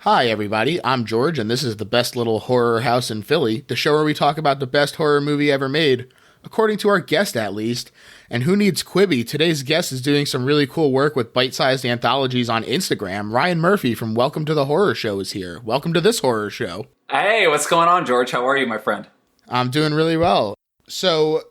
Hi, everybody. I'm George, and this is the best little horror house in Philly, the show where we talk about the best horror movie ever made, according to our guest, at least. And who needs Quibi? Today's guest is doing some really cool work with bite-sized anthologies on Instagram. Ryan Murphy from Welcome to the Horror Show is here. Welcome to this horror show. Hey, what's going on, George? How are you, my friend? I'm doing really well. So,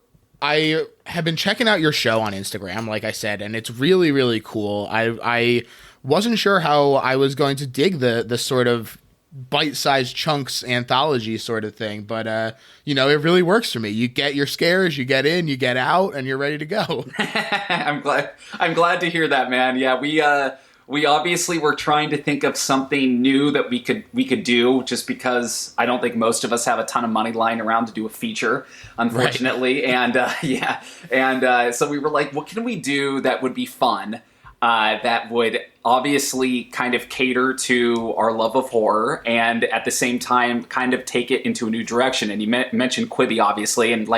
I have been checking out your show on Instagram, like I said, and it's really, really cool. I wasn't sure how I was going to dig the sort of bite-sized chunks anthology sort of thing, but it really works for me. You get your scares, you get in, you get out, and you're ready to go. I'm glad to hear that, man. Yeah, we obviously were trying to think of something new that we could do, just because I don't think most of us have a ton of money lying around to do a feature, unfortunately. Right. And so we were like, what can we do that would be fun? That would obviously kind of cater to our love of horror and at the same time kind of take it into a new direction. And you mentioned Quibi, obviously. And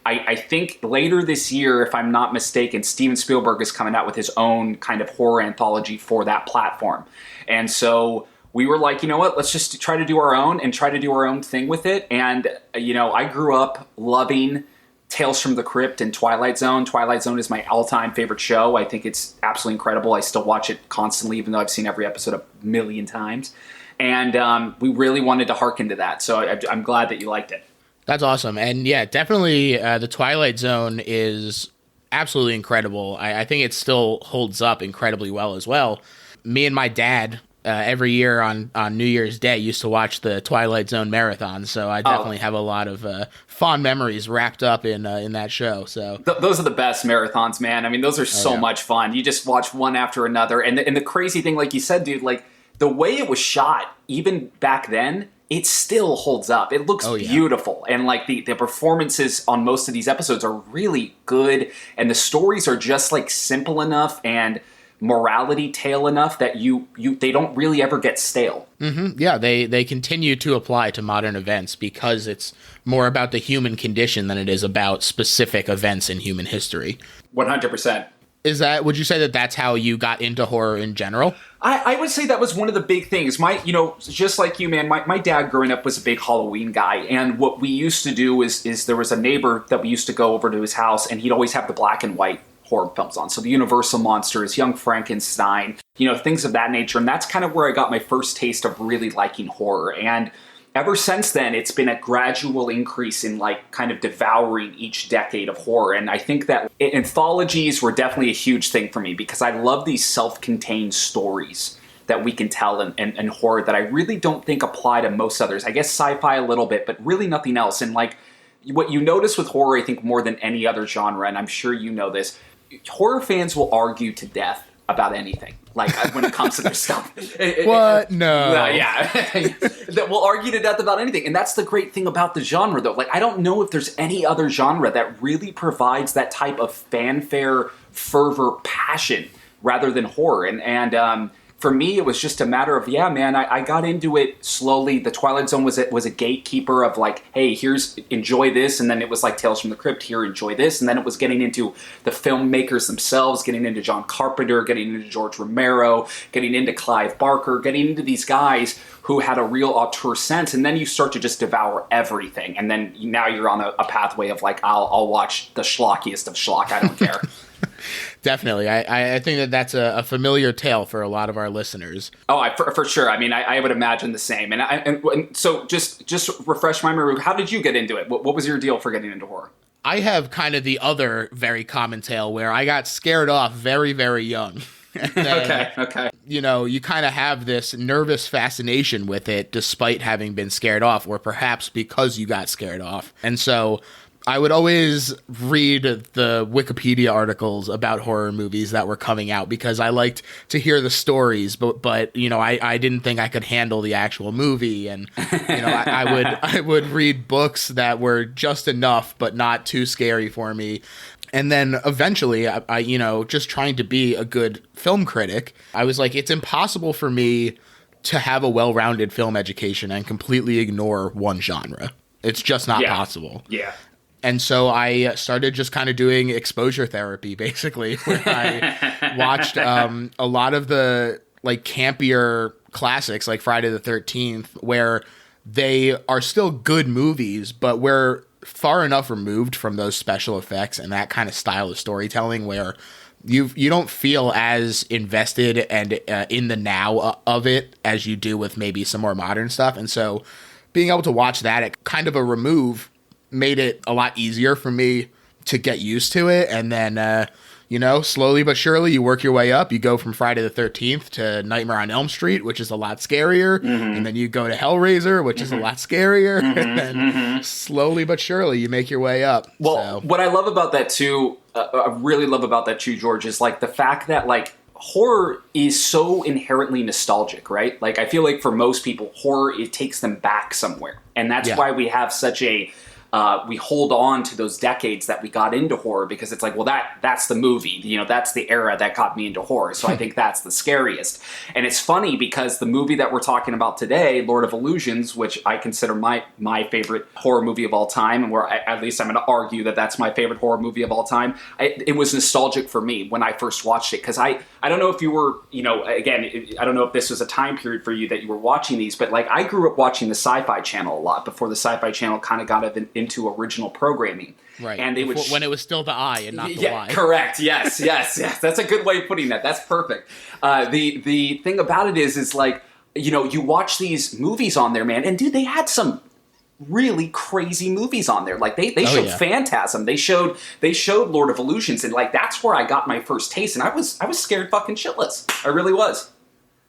I think later this year, if I'm not mistaken, Steven Spielberg is coming out with his own kind of horror anthology for that platform. And so we were like, you know what, let's just try to do our own and try to do our own thing with it. And, I grew up loving Tales from the Crypt and Twilight Zone. Twilight Zone is my all-time favorite show. I think it's absolutely incredible. I still watch it constantly, even though I've seen every episode a million times. And we really wanted to hearken to that. So I'm glad that you liked it. That's awesome. And yeah, definitely the Twilight Zone is absolutely incredible. I think it still holds up incredibly well as well. Me and my dad every year on New Year's Day used to watch the Twilight Zone marathon, so I definitely have a lot of fond memories wrapped up in that show. So those are the best marathons, man. I mean, those are so much fun. You just watch one after another, and the crazy thing, like you said, dude, like the way it was shot, even back then, it still holds up. It looks beautiful, and like the performances on most of these episodes are really good, and the stories are just like simple enough and morality tale enough that they don't really ever get stale. Mm-hmm. Yeah, they continue to apply to modern events because it's more about the human condition than it is about specific events in human history. 100%. Would you say that that's how you got into horror in general? I would say that was one of the big things. Just like you, man, my dad growing up was a big Halloween guy. And what we used to do is there was a neighbor that we used to go over to his house, and he'd always have the black and white horror films on. So the Universal Monsters, Young Frankenstein, things of that nature. And that's kind of where I got my first taste of really liking horror. And ever since then, it's been a gradual increase in kind of devouring each decade of horror. And I think that anthologies were definitely a huge thing for me because I love these self-contained stories that we can tell in horror that I really don't think apply to most others. I guess sci-fi a little bit, but really nothing else. And what you notice with horror, I think more than any other genre, and I'm sure you know this, horror fans will argue to death about anything. When it comes to their stuff. What? No. Yeah. We'll argue to death about anything. And that's the great thing about the genre, though. I don't know if there's any other genre that really provides that type of fanfare, fervor, passion, rather than horror. And for me, it was just a matter of, I got into it slowly. The Twilight Zone was a gatekeeper of hey, enjoy this. And then it was like Tales from the Crypt, here, enjoy this. And then it was getting into the filmmakers themselves, getting into John Carpenter, getting into George Romero, getting into Clive Barker, getting into these guys who had a real auteur sense. And then you start to just devour everything. And then now you're on a pathway of I'll watch the schlockiest of schlock. I don't care. Definitely. I think that's a familiar tale for a lot of our listeners. Oh, for sure. I mean, I would imagine the same. And so just refresh my memory. How did you get into it? What was your deal for getting into horror? I have kind of the other very common tale where I got scared off very, very young. Then, okay. You kind of have this nervous fascination with it despite having been scared off, or perhaps because you got scared off. And so I would always read the Wikipedia articles about horror movies that were coming out because I liked to hear the stories, but I didn't think I could handle the actual movie, and I would read books that were just enough but not too scary for me. And then eventually, I just trying to be a good film critic, I was like, it's impossible for me to have a well-rounded film education and completely ignore one genre. It's just not possible. Yeah. And so I started just kind of doing exposure therapy, basically, where I watched a lot of the campier classics like Friday the 13th, where they are still good movies, but we're far enough removed from those special effects and that kind of style of storytelling where you don't feel as invested and in the now of it as you do with maybe some more modern stuff. And so being able to watch that at kind of a remove made it a lot easier for me to get used to it. And then, slowly but surely you work your way up. You go from Friday the 13th to Nightmare on Elm Street, which is a lot scarier. Mm-hmm. And then you go to Hellraiser, which is a lot scarier. Mm-hmm. And then slowly but surely you make your way up. Well, what I love about that too, I really love about that too, George, is like the fact that like horror is so inherently nostalgic, right? Like I feel like for most people, horror, it takes them back somewhere. And that's why we have such a... we hold on to those decades that we got into horror because it's like, well, that's the movie, that's the era that got me into horror. So I think that's the scariest. And it's funny because the movie that we're talking about today, Lord of Illusions, which I consider my favorite horror movie of all time, and where at least I'm going to argue that that's my favorite horror movie of all time. It was nostalgic for me when I first watched it because I don't know if you were, again, I don't know if this was a time period for you that you were watching these, but like I grew up watching the Sci-Fi Channel a lot before the Sci-Fi Channel kind of got into original programming. Right. And they when it was still the I and not the Y. Correct. Yes. That's a good way of putting that. That's perfect. The thing about it is like, you watch these movies on there, man, and dude, they had some really crazy movies on there. Like they showed Phantasm. They showed Lord of Illusions, and like that's where I got my first taste, and I was scared fucking shitless. I really was.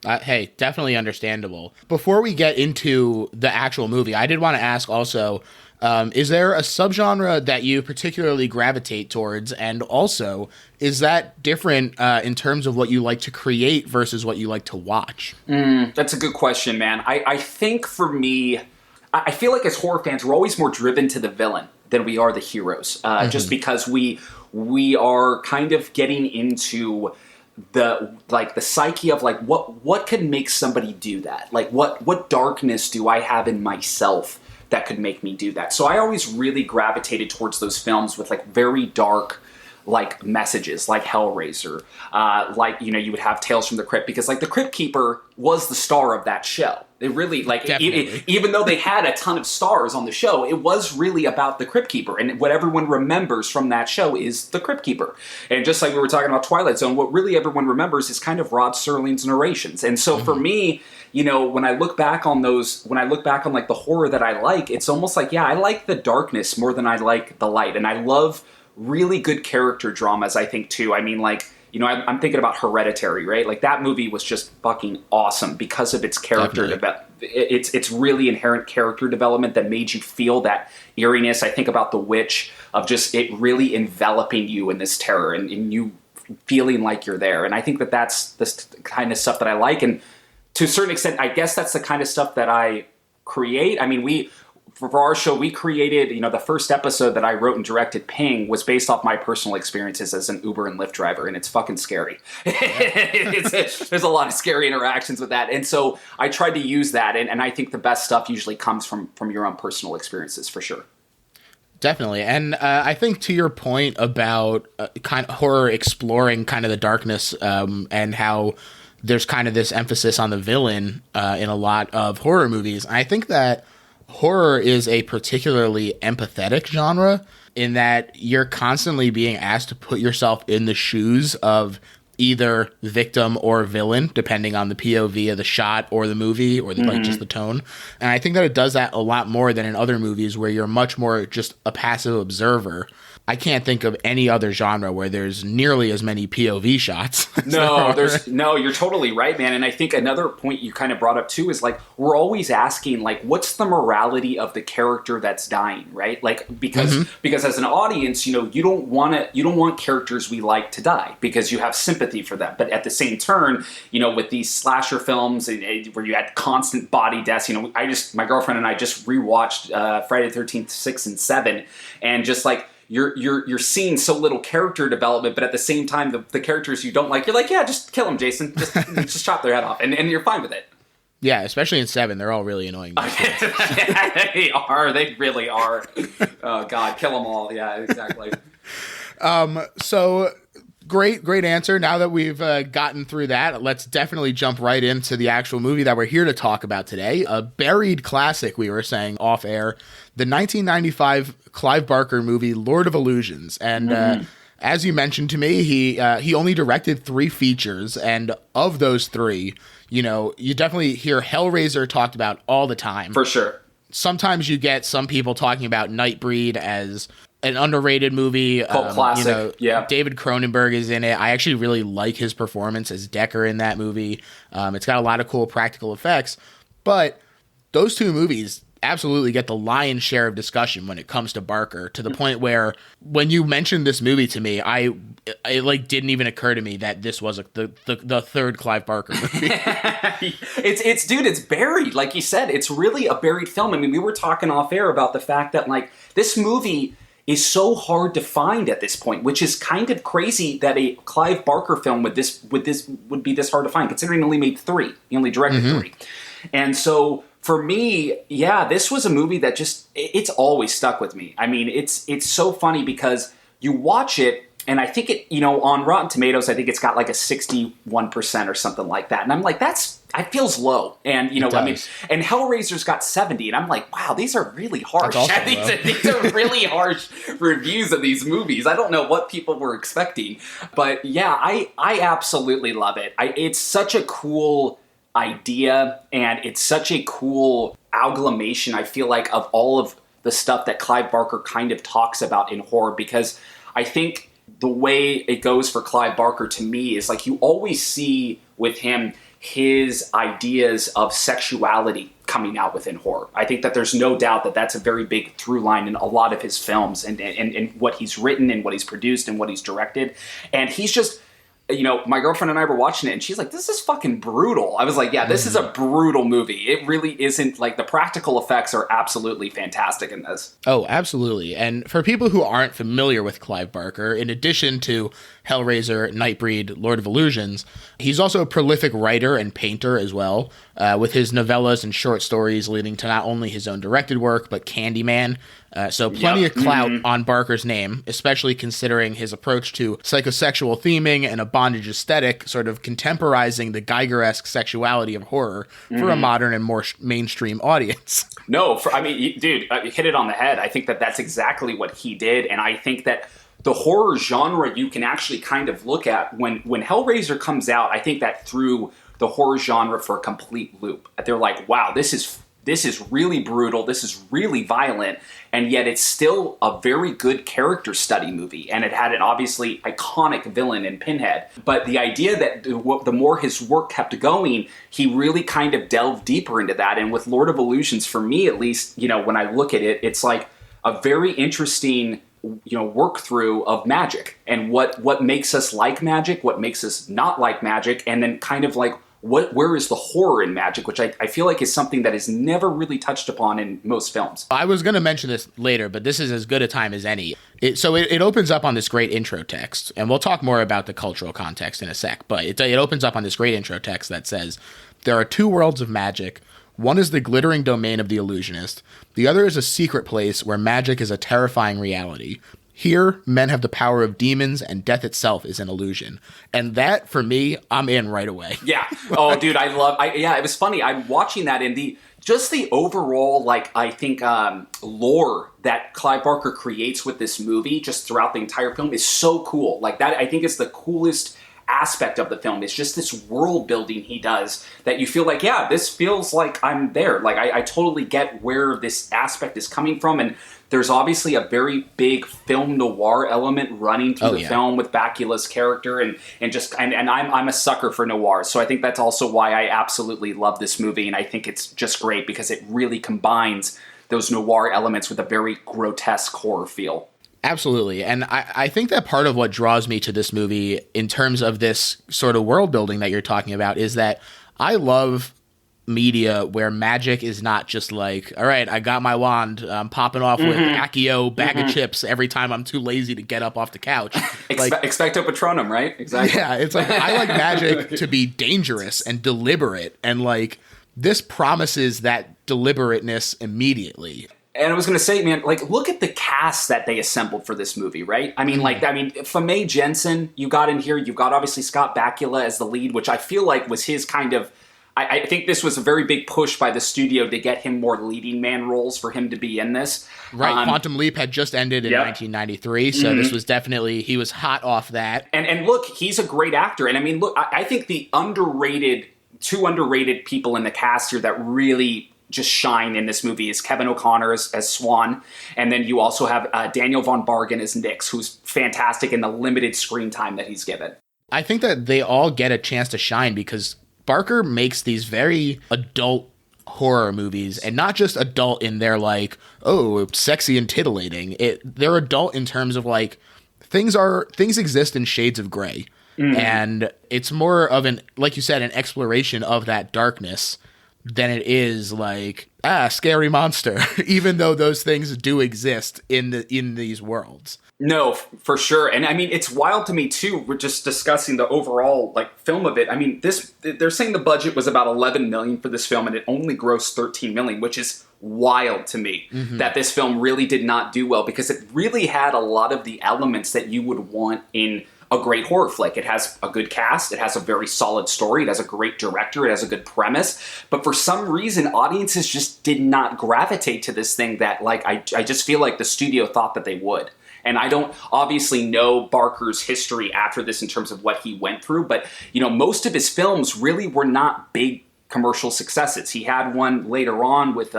Hey, definitely understandable. Before we get into the actual movie, I did want to ask also, is there a subgenre that you particularly gravitate towards? And also, is that different in terms of what you like to create versus what you like to watch? That's a good question, man. I think for me, I feel like as horror fans, we're always more driven to the villain than we are the heroes. Just because we are kind of getting into the psyche of like what could make somebody do that? Like what darkness do I have in myself that could make me do that? So I always really gravitated towards those films with like very dark like messages, like Hellraiser, you would have Tales from the Crypt, because like the Crypt Keeper was the star of that show. It really, like, even though they had a ton of stars on the show, it was really about the Crypt Keeper, and what everyone remembers from that show is the Crypt Keeper. And just like we were talking about Twilight Zone, what really everyone remembers is kind of Rod Serling's narrations. And so for me, when I look back on like the horror that I like, it's almost like, I like the darkness more than I like the light, and I love really good character dramas, I think, too. I mean, like, I'm thinking about Hereditary, right? Like, that movie was just fucking awesome because of its character development. It's really inherent character development that made you feel that eeriness. I think about The Witch, of just it really enveloping you in this terror and you feeling like you're there. And I think that's the kind of stuff that I like. And to a certain extent, I guess that's the kind of stuff that I create. I mean, for our show, we created, the first episode that I wrote and directed, Ping, was based off my personal experiences as an Uber and Lyft driver, and it's fucking scary. There's a lot of scary interactions with that. And so I tried to use that, and I think the best stuff usually comes from your own personal experiences, for sure. Definitely. And I think to your point about kind of horror exploring kind of the darkness and how there's kind of this emphasis on the villain in a lot of horror movies, I think that horror is a particularly empathetic genre in that you're constantly being asked to put yourself in the shoes of either victim or villain, depending on the POV of the shot or the movie or like just the tone. And I think that it does that a lot more than in other movies where you're much more just a passive observer. I can't think of any other genre where there's nearly as many POV shots. No, you're totally right, man. And I think another point you kind of brought up too is like, we're always asking like, what's the morality of the character that's dying, right? Like, because as an audience, you don't want characters we like to die because you have sympathy for them. But at the same turn, with these slasher films where you had constant body deaths, my girlfriend and I just rewatched Friday the 13th, 6 and 7, and just like, you're seeing so little character development, but at the same time, the characters you don't like, you're like, yeah, just kill them, Jason. Just chop their head off, and you're fine with it. Yeah, especially in 7, they're all really annoying. They are. They really are. Oh God, kill them all. Yeah, exactly. So Great answer. Now that we've gotten through that, let's definitely jump right into the actual movie that we're here to talk about today. A buried classic, we were saying off air, the 1995 Clive Barker movie, Lord of Illusions. And as you mentioned to me, he only directed 3 features. And of those 3, you know, you definitely hear Hellraiser talked about all the time. For sure. Sometimes you get some people talking about Nightbreed as an underrated movie. Cult classic. You know, yeah. David Cronenberg is in it. I actually really like his performance as Decker in that movie. It's got a lot of cool practical effects. But those 2 movies absolutely get the lion's share of discussion when it comes to Barker, to the point where when you mentioned this movie to me, it like didn't even occur to me that this was the third Clive Barker movie. It's buried. Like you said, it's really a buried film. I mean, we were talking off air about the fact that like this movie is so hard to find at this point, which is kind of crazy that a Clive Barker film would be this hard to find, considering he only made 3. He only directed 3. And so for me, yeah, this was a movie that it's always stuck with me. I mean, it's so funny because you watch it, and I think it, you know, on Rotten Tomatoes, I think it's got like a 61% or something like that. And I'm like, that feels low. And, you know, I mean, and Hellraiser's got 70. And I'm like, wow, these are really harsh. These are really harsh reviews of these movies. I don't know what people were expecting. But yeah, I absolutely love it. It's such a cool idea, and it's such a cool amalgamation, I feel like, of all of the stuff that Clive Barker kind of talks about in horror, because I think the way it goes for Clive Barker to me is like you always see with him his ideas of sexuality coming out within horror. I think that there's no doubt that that's a very big through line in a lot of his films and what he's written and what he's produced and what he's directed. And he's just, you know, my girlfriend and I were watching it and she's like, this is fucking brutal. I was like, yeah, this is a brutal movie. It really isn't. Like, the practical effects are absolutely fantastic in this. Oh, absolutely. And for people who aren't familiar with Clive Barker, in addition to Hellraiser, Nightbreed, Lord of Illusions, he's also a prolific writer and painter as well, with his novellas and short stories leading to not only his own directed work, but Candyman. So plenty of clout on Barker's name, especially considering his approach to psychosexual theming and a bondage aesthetic, sort of contemporizing the Geiger-esque sexuality of horror for a modern and more mainstream audience. No, I mean, dude, you hit it on the head. I think that that's exactly what he did, and I think that the horror genre you can actually kind of look at when Hellraiser comes out, I think that threw the horror genre for a complete loop. They're like, wow, this is really brutal, this is really violent, and yet it's still a very good character study movie, and it had an obviously iconic villain in Pinhead. But the idea that the more his work kept going, he really kind of delved deeper into that, and with Lord of Illusions, for me at least, you know, when I look at it, it's like a very interesting, you know, work through of magic, and what makes us like magic, what makes us not like magic, and then kind of like, where is the horror in magic, which I feel like is something that is never really touched upon in most films. I was going to mention this later, but this is as good a time as any. It opens up on this great intro text, and we'll talk more about the cultural context in a sec, but it opens up on this great intro text that says, there are 2 worlds of magic. One is the glittering domain of the illusionist. The other is a secret place where magic is a terrifying reality. Here, men have the power of demons, and death itself is an illusion. And that, for me, I'm in right away. Yeah. Oh, dude, it was funny. I'm watching that, and the overall, like, I think, lore that Clive Barker creates with this movie, just throughout the entire film, is so cool. Like, that, I think, is the coolest aspect of the film. It's just this world building he does that you feel like, yeah, this feels like I'm there. Like, I totally get where this aspect is coming from, and there's obviously a very big film noir element running through the film with Bakula's character, and I'm a sucker for noir, so I think that's also why I absolutely love this movie, and I think it's just great because it really combines those noir elements with a very grotesque horror feel. Absolutely. And I think that part of what draws me to this movie in terms of this sort of world building that you're talking about is that I love media where magic is not just like, all right, I got my wand, I'm popping off with Accio bag of chips every time I'm too lazy to get up off the couch. Expecto Patronum, right? Exactly. Yeah, it's like, I like magic to be dangerous and deliberate, and like this promises that deliberateness immediately. And I was going to say, man, like, look at the cast that they assembled for this movie, right? I mean, Famay Jensen, you got in here. You've got, obviously, Scott Bakula as the lead, which I feel like was his kind of... I think this was a very big push by the studio to get him more leading man roles for him to be in this. Right. Quantum Leap had just ended in 1993, so this was definitely... He was hot off that. And look, he's a great actor. And I mean, look, I think the two underrated people in the cast here that really... just shine in this movie is Kevin O'Connor as Swan, and then you also have Daniel von Bargen as Nix, who's fantastic in the limited screen time that he's given. I think that they all get a chance to shine because Barker makes these very adult horror movies, and not just adult in their like, oh, sexy and titillating. They're adult in terms of like things exist in shades of gray, and it's more of an, like you said, an exploration of that darkness than it is like, scary monster, even though those things do exist in these worlds. No, for sure. And I mean, it's wild to me too. We're just discussing the overall like film of it. I mean, they're saying the budget was about 11 million for this film and it only grossed 13 million, which is wild to me that this film really did not do well because it really had a lot of the elements that you would want in a great horror flick. It has a good cast. It has a very solid story. It has a great director. It has a good premise. But for some reason, audiences just did not gravitate to this thing that, like, I just feel like the studio thought that they would. And I don't obviously know Barker's history after this in terms of what he went through. But, you know, most of his films really were not big commercial successes. He had one later on with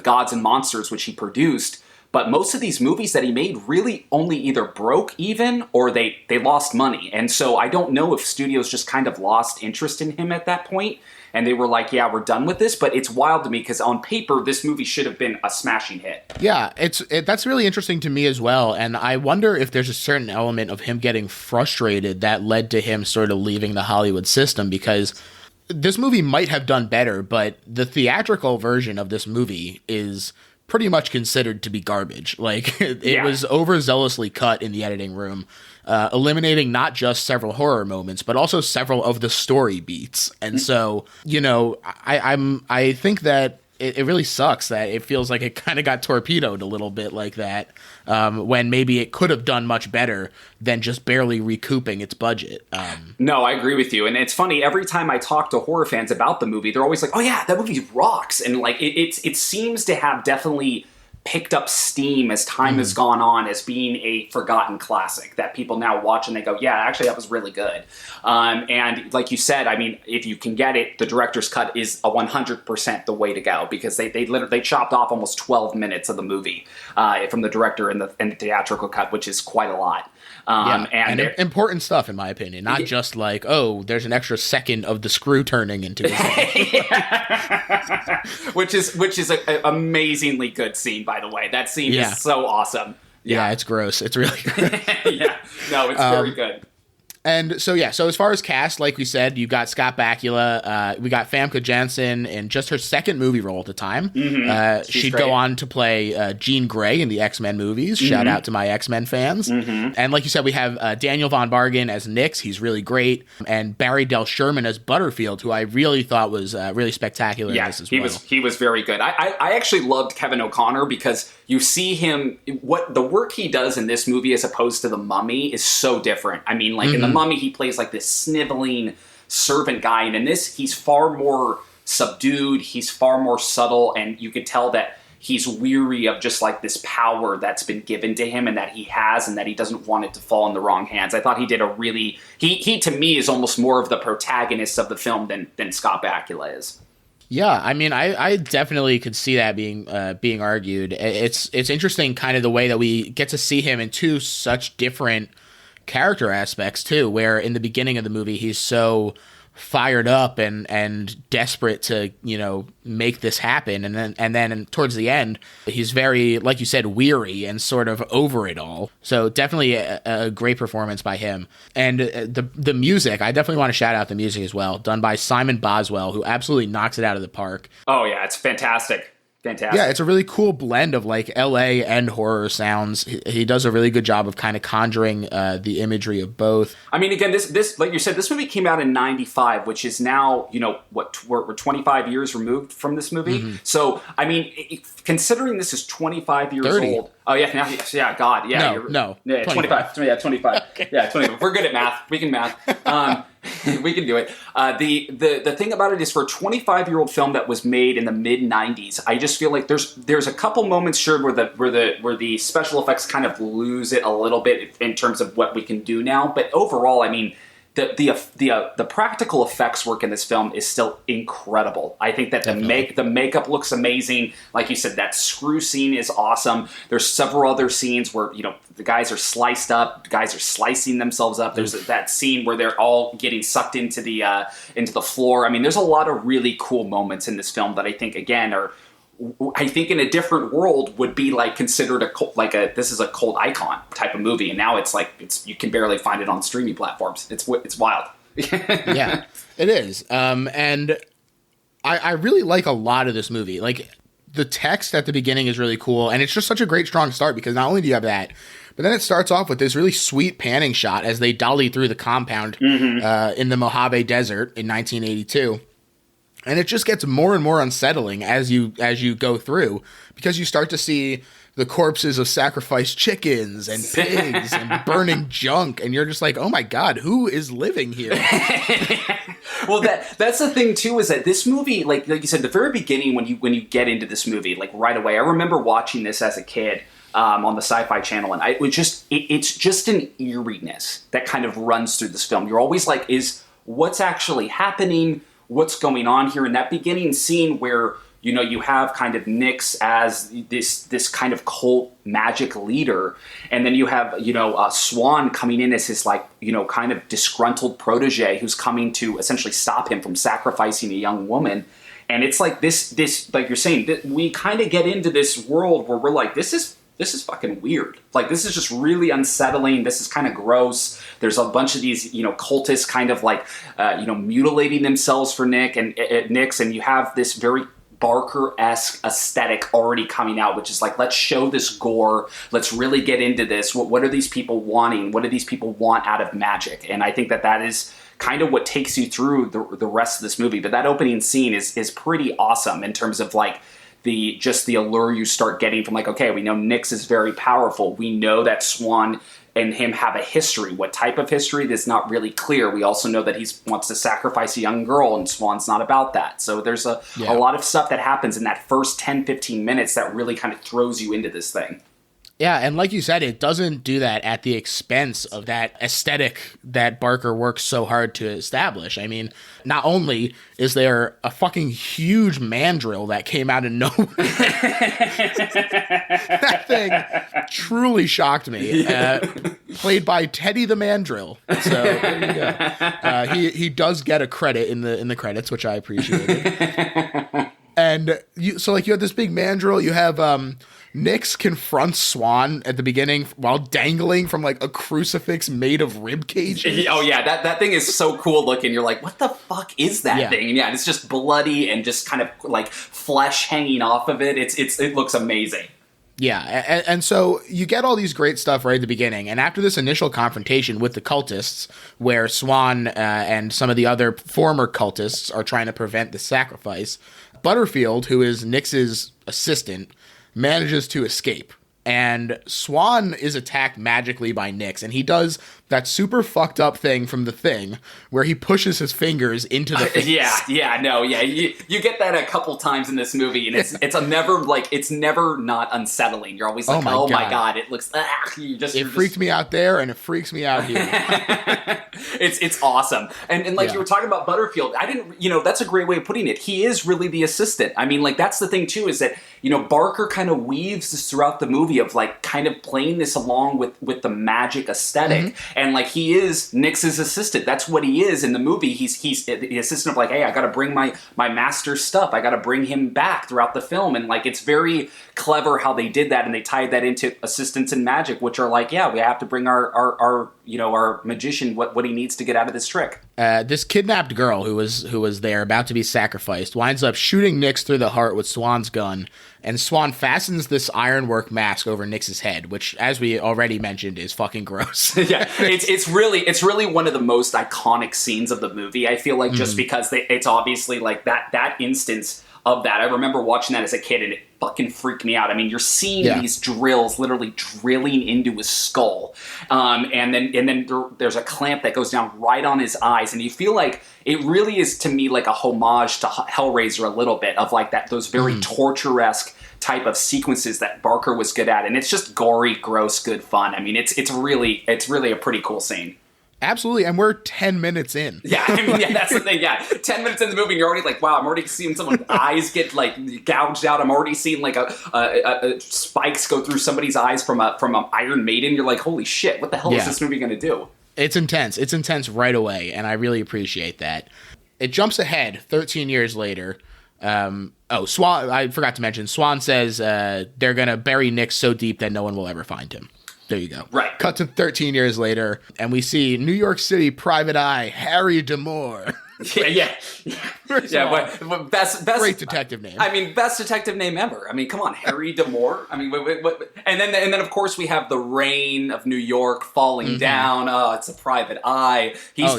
Gods and Monsters, which he produced. But most of these movies that he made really only either broke even or they lost money. And so I don't know if studios just kind of lost interest in him at that point. And they were like, yeah, we're done with this. But it's wild to me because on paper, this movie should have been a smashing hit. Yeah, that's really interesting to me as well. And I wonder if there's a certain element of him getting frustrated that led to him sort of leaving the Hollywood system, because this movie might have done better, but the theatrical version of this movie is pretty much considered to be garbage. Like, it was overzealously cut in the editing room, eliminating not just several horror moments, but also several of the story beats. And so, you know, I think that it really sucks that it feels like it kind of got torpedoed a little bit like that, when maybe it could have done much better than just barely recouping its budget. No, I agree with you. And it's funny, every time I talk to horror fans about the movie, they're always like, oh yeah, that movie rocks. And like, it seems to have definitely picked up steam as time has gone on as being a forgotten classic that people now watch and they go, yeah, actually that was really good. And like you said, I mean, if you can get it, the director's cut is 100% the way to go, because they chopped off almost 12 minutes of the movie from the director in the theatrical cut, which is quite a lot. And important stuff, in my opinion, not just like, oh, there's an extra second of the screw turning into it. which is an amazingly good scene, by the way. That scene is so awesome. Yeah, it's gross. It's really good. No, it's very good. And so, so as far as cast, like we said, you got Scott Bakula, we got Famke Janssen in just her second movie role at the time. She'd go on to play Jean Grey in the X-Men movies. Shout out to my X-Men fans. And like you said, we have Daniel von Bargen as Nix. He's really great. And Barry Del Sherman as Butterfield, who I really thought was really spectacular in this as well. He was very good. I actually loved Kevin O'Connor because you see him, what the work he does in this movie as opposed to The Mummy is so different. I mean, like in The Mummy, he plays like this sniveling servant guy, and in this, he's far more subdued, he's far more subtle, and you could tell that he's weary of just like this power that's been given to him and that he has, and that he doesn't want it to fall in the wrong hands. I thought he did a really, he to me is almost more of the protagonist of the film than Scott Bakula is. Yeah, I mean, I definitely could see that being argued. It's interesting kind of the way that we get to see him in two such different character aspects too, where in the beginning of the movie he's so fired up and desperate to, you know, make this happen, and then towards the end he's very, like you said, weary and sort of over it all. So definitely a great performance by him. And the music, I definitely want to shout out the music as well, done by Simon Boswell, who absolutely knocks it out of the park. Oh yeah, it's fantastic. Fantastic. Yeah, it's a really cool blend of like LA and horror sounds. He does a really good job of kind of conjuring the imagery of both. I mean, again, this like you said, this movie came out in '95, which is now, we're 25 years removed from this movie. Mm-hmm. So, I mean, considering this is 25 years 30. old. Oh yeah, God, yeah. No, yeah, 25. Yeah, 25. Okay. Yeah, 25. We're good at math. We can math. We can do it. The thing about it is, for a 25-year-old film that was made in the mid '90s, I just feel like there's a couple moments, sure, where the special effects kind of lose it a little bit in terms of what we can do now. But overall, I mean, the practical effects work in this film is still incredible. I think that the makeup looks amazing. Like you said, that screw scene is awesome. There's several other scenes where, the guys are sliced up, the guys are slicing themselves up. There's that scene where they're all getting sucked into the floor. I mean, there's a lot of really cool moments in this film that I think, again, in a different world would be like considered this is a cult icon type of movie, and now it's you can barely find it on streaming platforms. It's wild. Yeah, it is. And I really like a lot of this movie. Like, the text at the beginning is really cool, and it's just such a great strong start, because not only do you have that, but then it starts off with this really sweet panning shot as they dolly through the compound in the Mojave Desert in 1982. And it just gets more and more unsettling as you go through, because you start to see the corpses of sacrificed chickens and pigs and burning junk, and you're just like, oh my God, who is living here? Well, that's the thing too, is that this movie, like you said, the very beginning, when you get into this movie, like right away, I remember watching this as a kid on the Sci-Fi Channel, and it's just an eeriness that kind of runs through this film. You're always like, is what's actually happening? What's going on here? In that beginning scene where, you have kind of Nix as this kind of cult magic leader, and then you have, Swan coming in as his kind of disgruntled protege who's coming to essentially stop him from sacrificing a young woman. And it's like this like you're saying, we kind of get into this world where we're like, this is fucking weird. Like, this is just really unsettling. This is kind of gross. There's a bunch of these, cultists kind of mutilating themselves for Nix, and you have this very Barker-esque aesthetic already coming out, which is like, let's show this gore. Let's really get into this. What are these people wanting? What do these people want out of magic? And I think that is kind of what takes you through the rest of this movie. But that opening scene is pretty awesome in terms of the allure you start getting from okay, we know Nix is very powerful. We know that Swan and him have a history. What type of history? That's not really clear. We also know that he wants to sacrifice a young girl, and Swan's not about that. So there's a lot of stuff that happens in that first 10-15 minutes that really kind of throws you into this thing. Yeah, and like you said, it doesn't do that at the expense of that aesthetic that Barker works so hard to establish. I mean, not only is there a fucking huge mandrill that came out of nowhere. That thing truly shocked me. Played by Teddy the Mandrill. So there you go. He does get a credit in the credits, which I appreciated. And you have this big mandrill. You have Nix confronts Swan at the beginning while dangling from a crucifix made of rib cages. Oh yeah, that thing is so cool looking. You're like, what the fuck is that thing? And yeah, it's just bloody and just kind of flesh hanging off of it. It looks amazing. Yeah, and so you get all these great stuff right at the beginning, and after this initial confrontation with the cultists, where Swan and some of the other former cultists are trying to prevent the sacrifice, Butterfield, who is Nix's assistant, manages to escape. And Swan is attacked magically by Nix, and he does that super fucked up thing from The Thing, where he pushes his fingers into the face. You get that a couple times in this movie, and it's never not unsettling. You're always like, oh my god, it looks. It freaked me out there, and it freaks me out here. It's awesome, and you were talking about Butterfield. I didn't, that's a great way of putting it. He is really the assistant. I mean, that's the thing too, is that Barker kind of weaves this throughout the movie of kind of playing this along with the magic aesthetic. Mm-hmm. And he is Nix's assistant. That's what he is in the movie. He's the assistant of hey, I got to bring my master's stuff. I got to bring him back throughout the film. And it's very clever how they did that, and they tied that into assistants in magic, which are we have to bring our magician what he needs to get out of this trick. This kidnapped girl who was there about to be sacrificed winds up shooting Nix through the heart with Swan's gun, and Swan fastens this ironwork mask over Nix's head, which, as we already mentioned, is fucking gross. Yeah, it's really one of the most iconic scenes of the movie. I feel like just because it's obviously like that instance of that. I remember watching that as a kid, and it fucking freaked me out. I mean, you're seeing these drills literally drilling into his skull, and then there's a clamp that goes down right on his eyes, and you feel like it really is, to me, like a homage to Hellraiser a little bit, of like those very torture-esque type of sequences that Barker was good at, and it's just gory, gross, good fun. I mean, it's really a pretty cool scene. Absolutely, and we're 10 minutes in. Yeah, I mean, yeah, that's the thing. Yeah, 10 minutes in the movie, and you're already like, wow, I'm already seeing someone's eyes get like gouged out. I'm already seeing like a spikes go through somebody's eyes from a Iron Maiden. You're like, holy shit, what the hell is this movie going to do? It's intense. It's intense right away, and I really appreciate that. It jumps ahead 13 years later. Swan, I forgot to mention, Swan says they're going to bury Nick so deep that no one will ever find him. There you go. Right. Cut to 13 years later, and we see New York City private eye Harry D'Amour. Yeah. But best great detective name. I mean, best detective name ever. I mean, come on, Harry D'Amour. I mean, what? And then of course we have the rain of New York falling down. Oh, it's a private eye. He's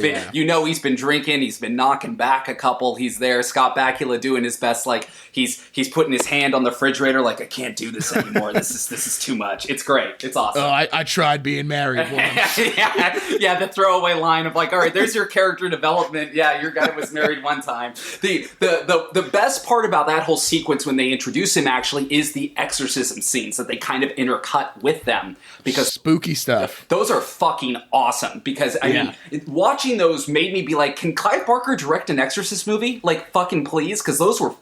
been drinking. He's been knocking back a couple. He's there. Scott Bakula doing his best. Like he's putting his hand on the refrigerator. Like, I can't do this anymore. This is too much. It's great. It's awesome. Oh, I tried being married once. yeah. The throwaway line of like, all right, there's your character development. Yeah, your guy was married one time. The best part about that whole sequence when they introduce him actually is the exorcism scenes that they kind of intercut with them, because spooky stuff. Those are fucking awesome, because I mean, watching those made me be like, can Clive Barker direct an Exorcist movie? Like, fucking please, because those were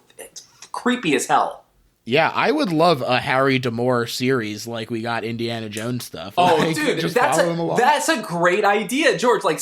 creepy as hell. Yeah, I would love a Harry D'Amour series like we got Indiana Jones stuff. Oh, like, dude, just that's a great idea, George. Like,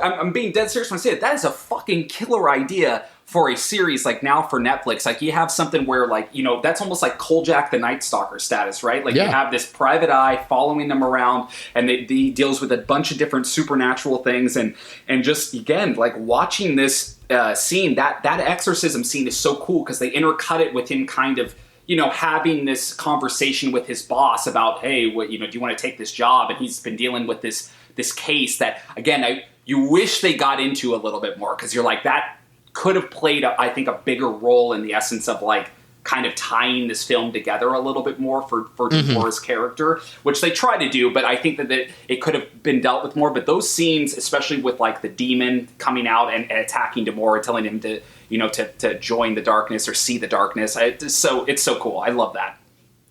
I'm being dead serious when I say it. That is a fucking killer idea for a series, like now for Netflix. Like, you have something where, like, you know, that's almost like Kolchak the Night Stalker status, right? Like, you have this private eye following them around, and he deals with a bunch of different supernatural things, and just, again, like, watching this scene, that exorcism scene is so cool, because they intercut it with him kind of, you know, having this conversation with his boss about, hey, what, you know, do you want to take this job? And he's been dealing with this case that, again, you wish they got into a little bit more, because you're like, that could have played, I think, a bigger role in the essence of, like, kind of tying this film together a little bit more for D'Amour's character, which they try to do, but I think that it could have been dealt with more. But those scenes, especially with, like, the demon coming out and attacking D'Amour and telling him to, you know, to join the darkness or see the darkness, it's so cool. I love that.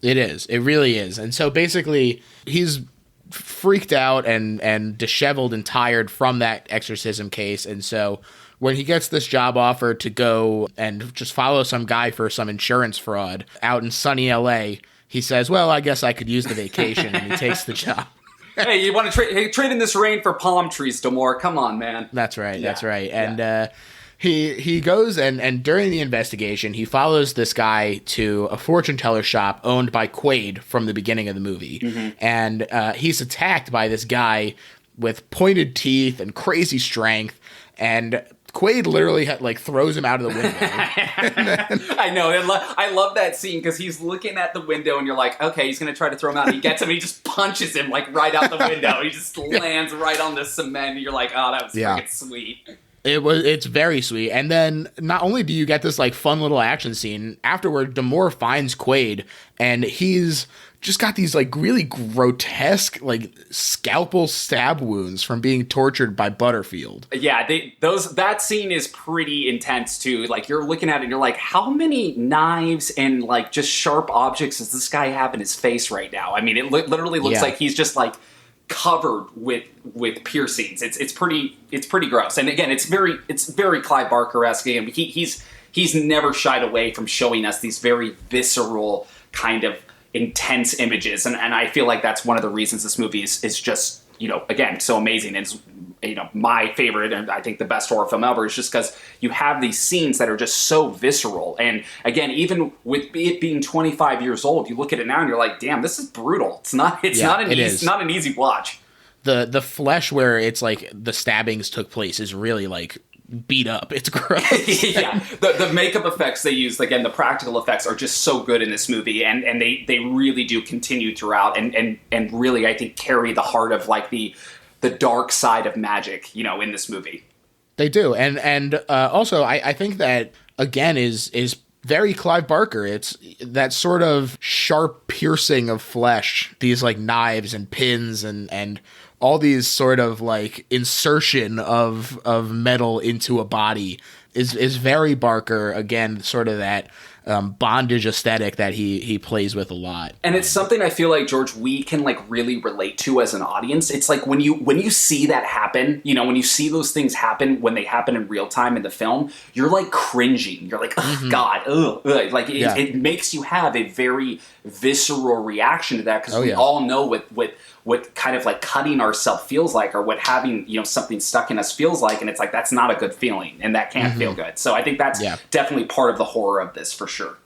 It is. It really is. And so basically, he's freaked out and disheveled and tired from that exorcism case, and so when he gets this job offer to go and just follow some guy for some insurance fraud out in sunny LA, he says, well, I guess I could use the vacation, and he takes the job. Hey, you want to trade in this rain for palm trees, D'Amour? Come on, man. That's right. Yeah. That's right. And he goes and during the investigation, he follows this guy to a fortune teller shop owned by Quaid from the beginning of the movie. And he's attacked by this guy with pointed teeth and crazy strength, and Quaid literally throws him out of the window. I know. I love that scene, because he's looking at the window and you're like, okay, he's going to try to throw him out. He gets him and he just punches him right out the window. He just lands right on the cement, and you're like, oh, that was freaking sweet. It's very sweet. And then not only do you get this fun little action scene, afterward D'Amour finds Quaid, and he's just got these really grotesque scalpel stab wounds from being tortured by Butterfield. Yeah, that scene is pretty intense too. Like, you're looking at it and you're like, how many knives and just sharp objects does this guy have in his face right now? I mean, it literally looks like he's just covered with piercings. It's pretty gross. And again, it's very Clive Barker-esque. And he's never shied away from showing us these very visceral kind of intense images, and I feel like that's one of the reasons this movie is just, again, so amazing. It's, my favorite, and I think the best horror film ever, is just because you have these scenes that are just so visceral. And again, even with it being 25 years old, you look at it now and you're like, damn, this is brutal. It's not an easy watch. the flesh where it's like the stabbings took place is really like beat up. It's gross. Yeah, the makeup effects they use, again, the practical effects are just so good in this movie, and they really do continue throughout, and really, I think, carry the heart of like the dark side of magic, in this movie. They do, and also I think that again is very Clive Barker. It's that sort of sharp piercing of flesh, these like knives and pins and all these sort of like insertion of metal into a body is very Barker. Again, sort of that bondage aesthetic that he plays with a lot. And it's something I feel like, George, we can like really relate to as an audience. It's like when you see that happen, when you see those things happen, when they happen in real time in the film, you're like cringing. You're like, oh God, ugh. Like it makes you have a very visceral reaction to that, because we all know what kind of like cutting ourselves feels like, or what having something stuck in us feels like, and it's like that's not a good feeling, and that can't feel good. So I think that's definitely part of the horror of this, for sure.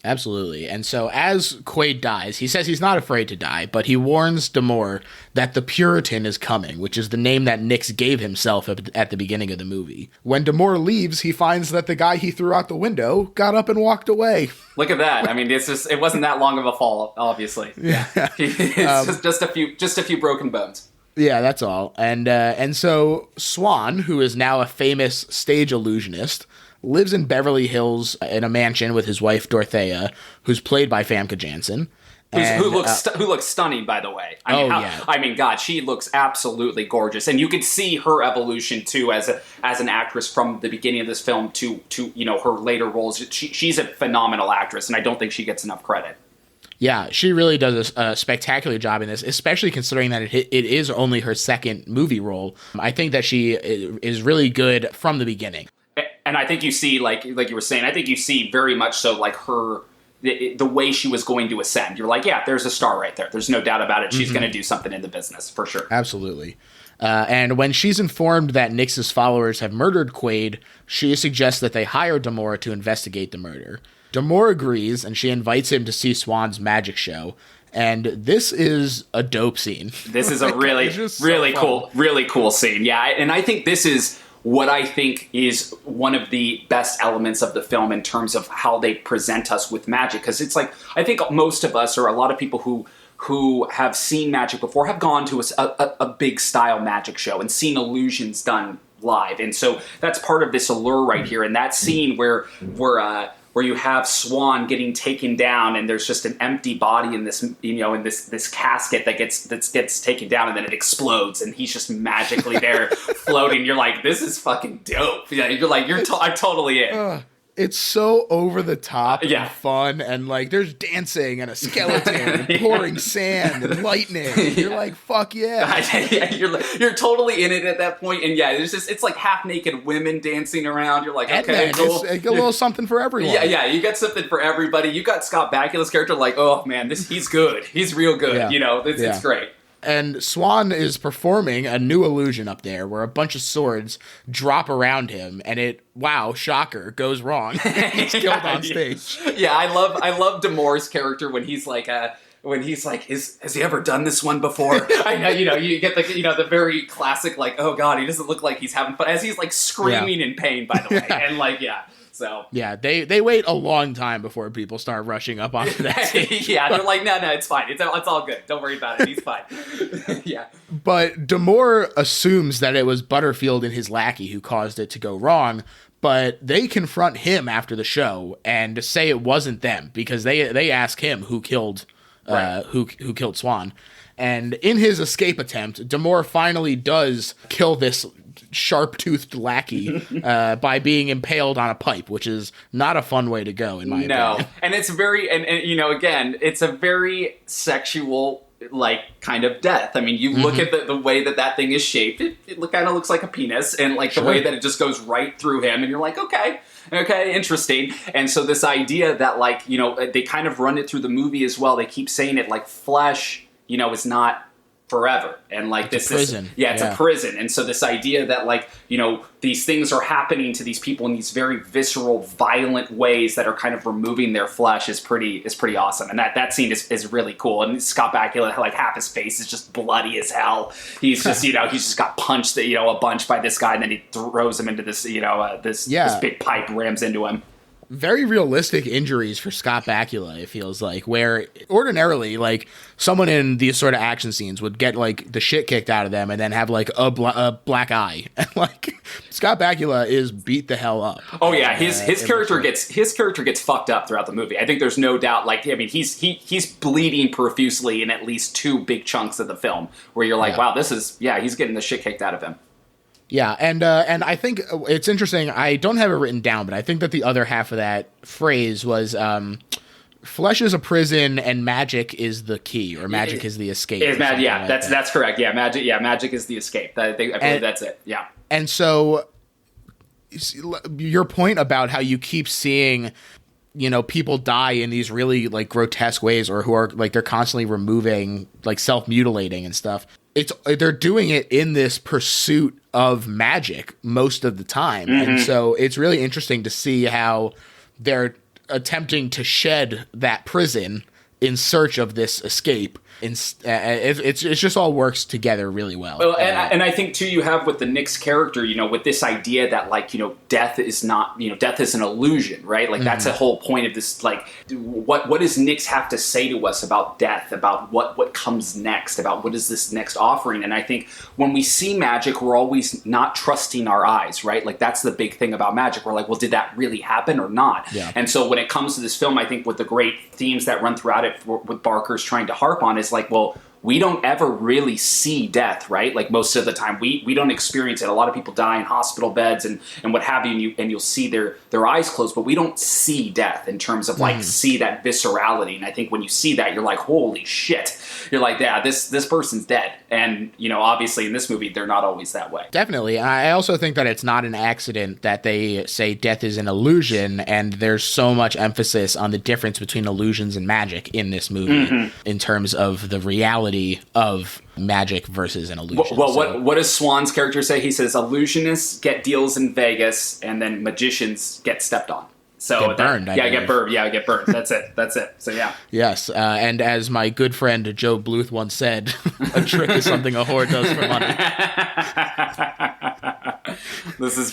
Absolutely. And so as Quaid dies, he says he's not afraid to die, but he warns D'Amour that the Puritan is coming, which is the name that Nix gave himself at the beginning of the movie. When D'Amour leaves, he finds that the guy he threw out the window got up and walked away. Look at that. I mean, it wasn't that long of a fall, obviously. Yeah. It's just a few broken bones. Yeah, that's all. And so Swan, who is now a famous stage illusionist, lives in Beverly Hills in a mansion with his wife Dorothea, who's played by Famke Janssen. Who looks stunning, by the way. I mean, God, she looks absolutely gorgeous, and you could see her evolution too as an actress from the beginning of this film to her later roles. She's a phenomenal actress, and I don't think she gets enough credit. Yeah, she really does a spectacular job in this, especially considering that it is only her second movie role. I think that she is really good from the beginning. And I think you see, like you were saying, I think you see very much so like the way she was going to ascend. You're like, yeah, there's a star right there. There's no doubt about it. She's going to do something in the business, for sure. Absolutely. And when she's informed that Nix's followers have murdered Quaid, she suggests that they hire D'Amour to investigate the murder. D'Amour agrees, and she invites him to see Swan's magic show. And this is a dope scene. This is a really cool scene. Yeah, and I think this is what I think is one of the best elements of the film in terms of how they present us with magic. Because it's like, I think most of us, or a lot of people who have seen magic before, have gone to a big style magic show and seen illusions done live. And so that's part of this allure right here. And that scene where you have Swan getting taken down, and there's just an empty body in this, in this casket that gets taken down, and then it explodes, and he's just magically there floating. You're like, this is fucking dope. Yeah, you're like, I'm totally in. It's so over the top and fun, and like there's dancing and a skeleton and pouring sand and lightning. You're like, fuck yeah. You're totally in it at that point, and it's like half naked women dancing around. You're like, okay, cool. It's a little something for everyone. Yeah, you got something for everybody. You got Scott Bakula's character, like, oh man, he's good. He's real good. Yeah. It's great. And Swan is performing a new illusion up there where a bunch of swords drop around him, and shocker, goes wrong. He's killed on stage. Yeah, I love D'Amour's character when he's like, has he ever done this one before? I know, you get the very classic, like, oh God, he doesn't look like he's having fun, as he's like screaming in pain, by the way. And like, so yeah, they wait a long time before people start rushing up onto that stage. Yeah, they're like, no, it's fine. It's all good. Don't worry about it. He's fine. Yeah. But D'Amour assumes that it was Butterfield and his lackey who caused it to go wrong, but they confront him after the show and say it wasn't them, because they ask him who killed who killed Swan. And in his escape attempt, D'Amour finally does kill this sharp-toothed lackey by being impaled on a pipe, which is not a fun way to go, in my opinion. And it's very, and again, it's a very sexual, like, kind of death. I mean, you look at the way that thing is shaped, it kind of looks like a penis, and like the way that it just goes right through him, and you're like, okay, interesting. And so this idea that, like, they kind of run it through the movie as well. They keep saying it, like, flesh, is not forever. And like it's a prison. It's a prison. And so this idea that like, you know, these things are happening to these people in these very visceral, violent ways that are kind of removing their flesh is pretty awesome. And that scene is really cool. And Scott Bakula, like half his face is just bloody as hell. He's just, you know, he's just got punched, you know, a bunch by this guy, and then he throws him into this, you know, this big pipe rams into him. Very realistic injuries for Scott Bakula, it feels like, where ordinarily, like, someone in these sort of action scenes would get, like, the shit kicked out of them and then have, like, a black eye. And, like, Scott Bakula is beat the hell up. Oh, yeah. His character gets fucked up throughout the movie. I think there's no doubt. Like, I mean, he's bleeding profusely in at least 2 big chunks of the film where you're like, wow, he's getting the shit kicked out of him. Yeah, and I think it's interesting. I don't have it written down, but I think that the other half of that phrase was flesh is a prison and magic is the key, or magic is the escape. That's correct. Yeah, magic is the escape. I believe that's it. Yeah. And so your point about how you keep seeing, you know, people die in these really like grotesque ways, or who are like, they're constantly removing, like, self-mutilating and stuff. They're doing it in this pursuit of magic most of the time. Mm-hmm. And so it's really interesting to see how they're attempting to shed that prison in search of this escape. It just all works together really well. Well, and I think too, you have with the Nick's character, you know, with this idea that like, you know, death is not, you know, death is an illusion, right? Like that's the whole point of this. Like, what does Nick's have to say to us about death, about what comes next, about what is this next offering? And I think when we see magic, we're always not trusting our eyes, right? Like that's the big thing about magic. We're like, well, did that really happen or not? Yeah. And so when it comes to this film, I think with the great themes that run throughout it, what Barker's trying to harp on is like, well, we don't ever really see death, right? Like most of the time, we don't experience it. A lot of people die in hospital beds and what have you, and you'll see their eyes closed, but we don't see death in terms of like see that viscerality. And I think when you see that, you're like, holy shit. You're like, yeah, this person's dead. And, you know, obviously in this movie, they're not always that way. Definitely. I also think that it's not an accident that they say death is an illusion, and there's so much emphasis on the difference between illusions and magic in this movie in terms of the reality of magic versus an illusion. Well, what does Swan's character say? He says illusionists get deals in Vegas, and then magicians get stepped on. So get burned. Get burned. Yeah, get burned. That's it. So yeah. Yes, and as my good friend Joe Bluth once said, a trick is something a whore does for money. This is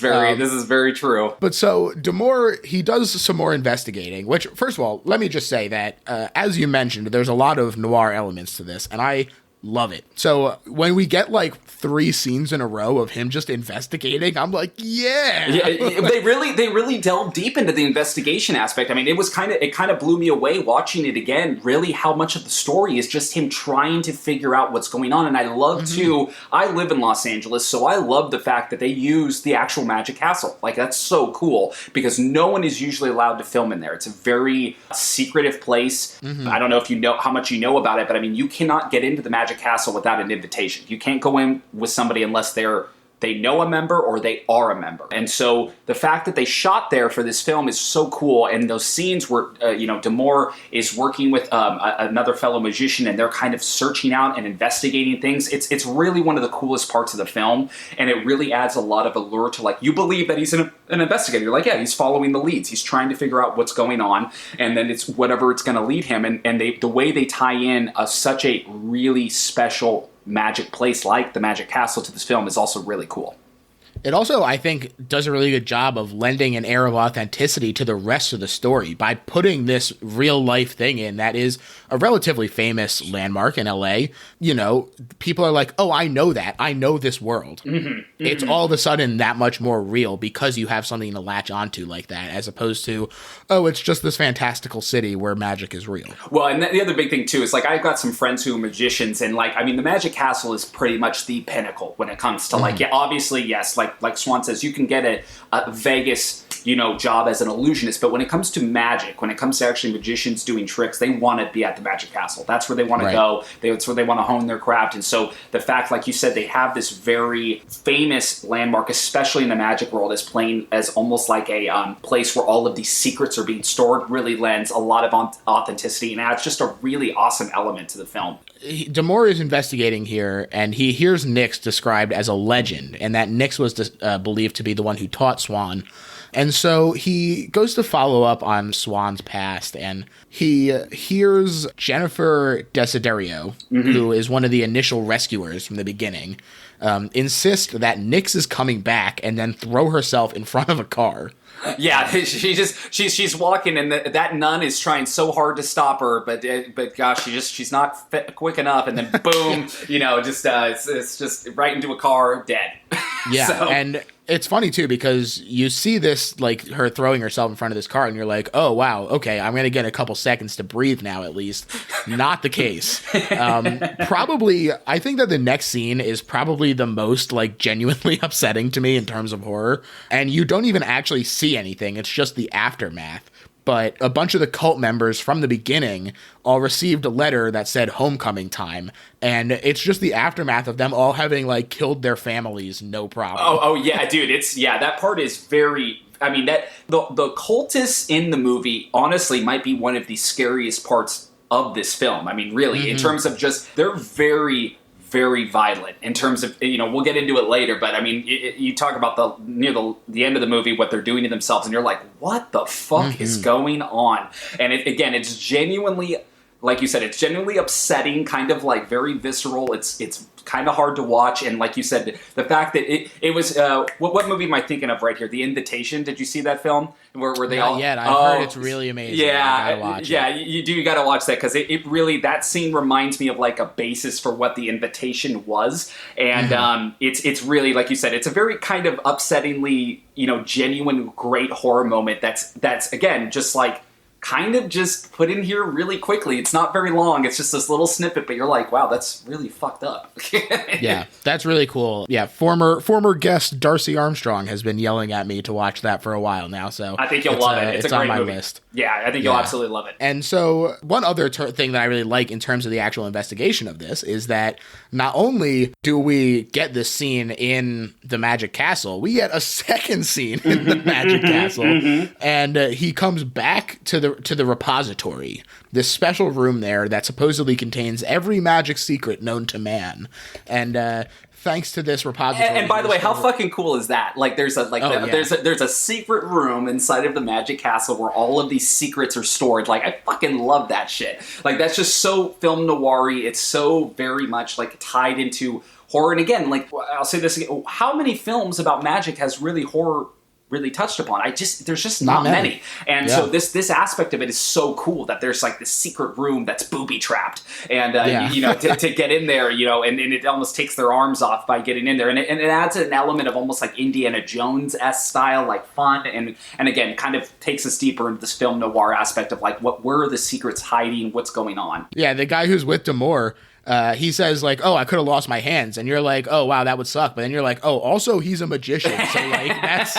very true. But so D'Amour, he does some more investigating, which, first of all, let me just say that, as you mentioned, there's a lot of noir elements to this, and I love it. So when we get like 3 scenes in a row of him just investigating, I'm like, yeah. They really delved deep into the investigation aspect. I mean, it kind of blew me away watching it again, really how much of the story is just him trying to figure out what's going on. And I love too, I live in Los Angeles, so I love the fact that they use the actual Magic Castle. Like that's so cool because no one is usually allowed to film in there. It's a very secretive place. I don't know if you know how much you know about it, but I mean, you cannot get into the Magic Castle without an invitation. You can't go in with somebody unless they know a member or they are a member. And so the fact that they shot there for this film is so cool. And those scenes where, D'Amour is working with another fellow magician and they're kind of searching out and investigating things. It's really one of the coolest parts of the film. And it really adds a lot of allure to like, you believe that he's an investigator. You're like, yeah, he's following the leads. He's trying to figure out what's going on. And then it's whatever it's going to lead him. And the way they tie in such a really special magic place like the Magic Castle to this film is also really cool. It also, I think, does a really good job of lending an air of authenticity to the rest of the story by putting this real life thing in that is a relatively famous landmark in LA. You know, people are like, oh, I know that. I know this world. It's all of a sudden that much more real because you have something to latch onto like that, as opposed to, oh, it's just this fantastical city where magic is real. Well, and the other big thing too is like I've got some friends who are magicians, and like, I mean, the Magic Castle is pretty much the pinnacle when it comes to like, yeah, obviously, yes, like Swan says, you can get a Vegas, job as an illusionist, but when it comes to magic, when it comes to actually magicians doing tricks, they want to be at the Magic Castle. That's where they want to go. That's where they want to hone their craft. And so the fact, like you said, they have this very famous landmark, especially in the magic world, as playing as almost like a place where all of these secrets are being stored, really lends a lot of authenticity and adds just a really awesome element to the film. Damore is investigating here, and he hears Nyx described as a legend, and that Nyx was believed to be the one who taught Swan. And so he goes to follow up on Swan's past, and he hears Jennifer Desiderio, who is one of the initial rescuers from the beginning, insist that Nyx is coming back and then throw herself in front of a car. Yeah, she's walking, and that nun is trying so hard to stop her, but gosh, she's not quick enough, and then boom, it's just right into a car, dead. Yeah, so. And it's funny too because you see this, like her throwing herself in front of this car, and you're like, oh wow, okay, I'm gonna get a couple seconds to breathe now at least. Not the case. Probably, I think that the next scene is probably the most like genuinely upsetting to me in terms of horror, and you don't even actually see anything. It's just the aftermath. But a bunch of the cult members from the beginning all received a letter that said homecoming time. And it's just the aftermath of them all having, like, killed their families, no problem. Oh yeah, dude. That part is very... I mean, that the cultists in the movie, honestly, might be one of the scariest parts of this film. I mean, really, in terms of just... They're very... very violent in terms of, we'll get into it later, but I mean, you talk about near the end of the movie, what they're doing to themselves, and you're like, what the fuck is going on? And it's genuinely, like you said, it's genuinely upsetting, kind of like very visceral. It's kind of hard to watch, and like you said, the fact that it was what movie am I thinking of right here? The Invitation. Did you see that film where they Not all? Yet. I've heard it's really amazing. Yeah, you got to watch that because it really, that scene reminds me of like a basis for what The Invitation was, and it's really, like you said, it's a very kind of upsettingly genuine great horror moment. That's again just like. Kind of just put in here really quickly. It's not very long. It's just this little snippet, but you're like, wow, that's really fucked up. Yeah, that's really cool. Yeah, former guest Darcy Armstrong has been yelling at me to watch that for a while now, so I think you'll love it. It's a great on my movie. list. Yeah, I think you'll absolutely love it. And so one other thing that I really like in terms of the actual investigation of this is that not only do we get this scene in the Magic Castle, we get a second scene in the Magic Castle, and he comes back to the repository, this special room there that supposedly contains every magic secret known to man, and thanks to this repository. And by the way, how fucking cool is that? Like, there's a secret room inside of the Magic Castle where all of these secrets are stored. Like, I fucking love that shit. Like, that's just so film noir-y. It's so very much like tied into horror. And again, like, I'll say this again: how many films about magic has really horror really touched upon? There's just not many. And so this aspect of it is so cool that there's like this secret room that's booby trapped, and to get in there, and it almost takes their arms off by getting in there, and it adds an element of almost like Indiana Jones-esque style, like fun, and again kind of takes us deeper into this film noir aspect of like where are the secrets hiding, what's going on. Yeah, the guy who's with Damore, he says like, oh, I could have lost my hands, and you're like, oh wow, that would suck, but then you're like, oh, also he's a magician, so like that's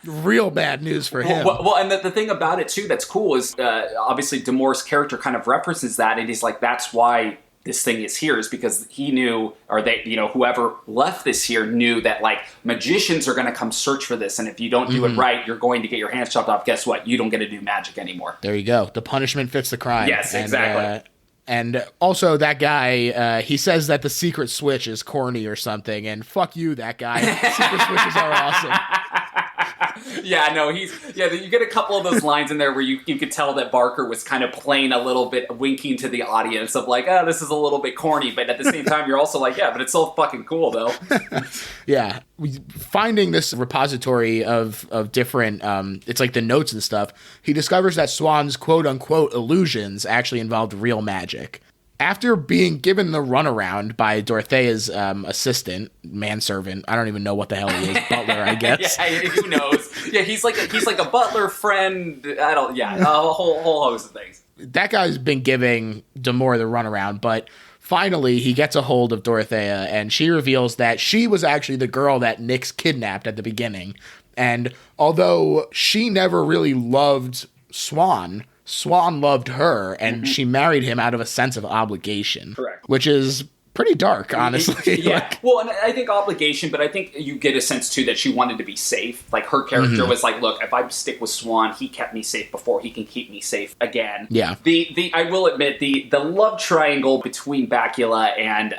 real bad news for him. Well, and the thing about it too that's cool is obviously Damore's character kind of references that, and he's like, that's why this thing is here, is because he knew, or they, whoever left this here knew that like magicians are going to come search for this, and if you don't do it right, you're going to get your hands chopped off. Guess what? You don't get to do magic anymore. There you go. The punishment fits the crime. Yes, exactly. And also that guy, he says that the secret switch is corny or something, and fuck you, that guy. Secret switches are awesome. Yeah, no, you get a couple of those lines in there where you could tell that Barker was kind of playing a little bit, winking to the audience of like, oh, this is a little bit corny, but at the same time, you're also like, yeah, but it's so fucking cool, though. Yeah. Finding this repository of different, it's like the notes and stuff, he discovers that Swan's quote-unquote illusions actually involved real magic. After being given the runaround by Dorothea's assistant, manservant, I don't even know what the hell he is, butler, I guess. Yeah, who knows? Yeah, he's like a butler friend. A whole host of things. That guy's been giving Damore the runaround, but finally he gets a hold of Dorothea, and she reveals that she was actually the girl that Nyx kidnapped at the beginning. And although she never really loved Swan loved her, and she married him out of a sense of obligation. Correct. Which is pretty dark, honestly. Yeah. Well, and I think obligation, but I think you get a sense too that she wanted to be safe. Like her character was like, look, if I stick with Swan, he kept me safe before, he can keep me safe again. Yeah. The I will admit the love triangle between Bakula and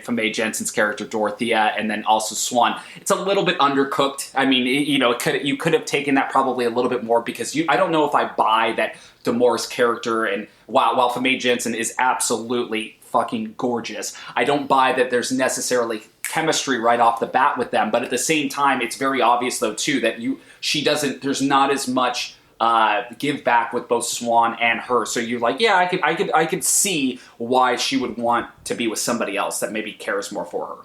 Famke Janssen's character Dorothea, and then also Swan, it's a little bit undercooked. I mean, you could have taken that probably a little bit more, because I don't know if I buy that Damore's character, and while Famke Janssen is absolutely fucking gorgeous, I don't buy that there's necessarily chemistry right off the bat with them. But at the same time, it's very obvious though too that there's not as much give back with both Swan and her. So you're like, yeah, I could see why she would want to be with somebody else that maybe cares more for her.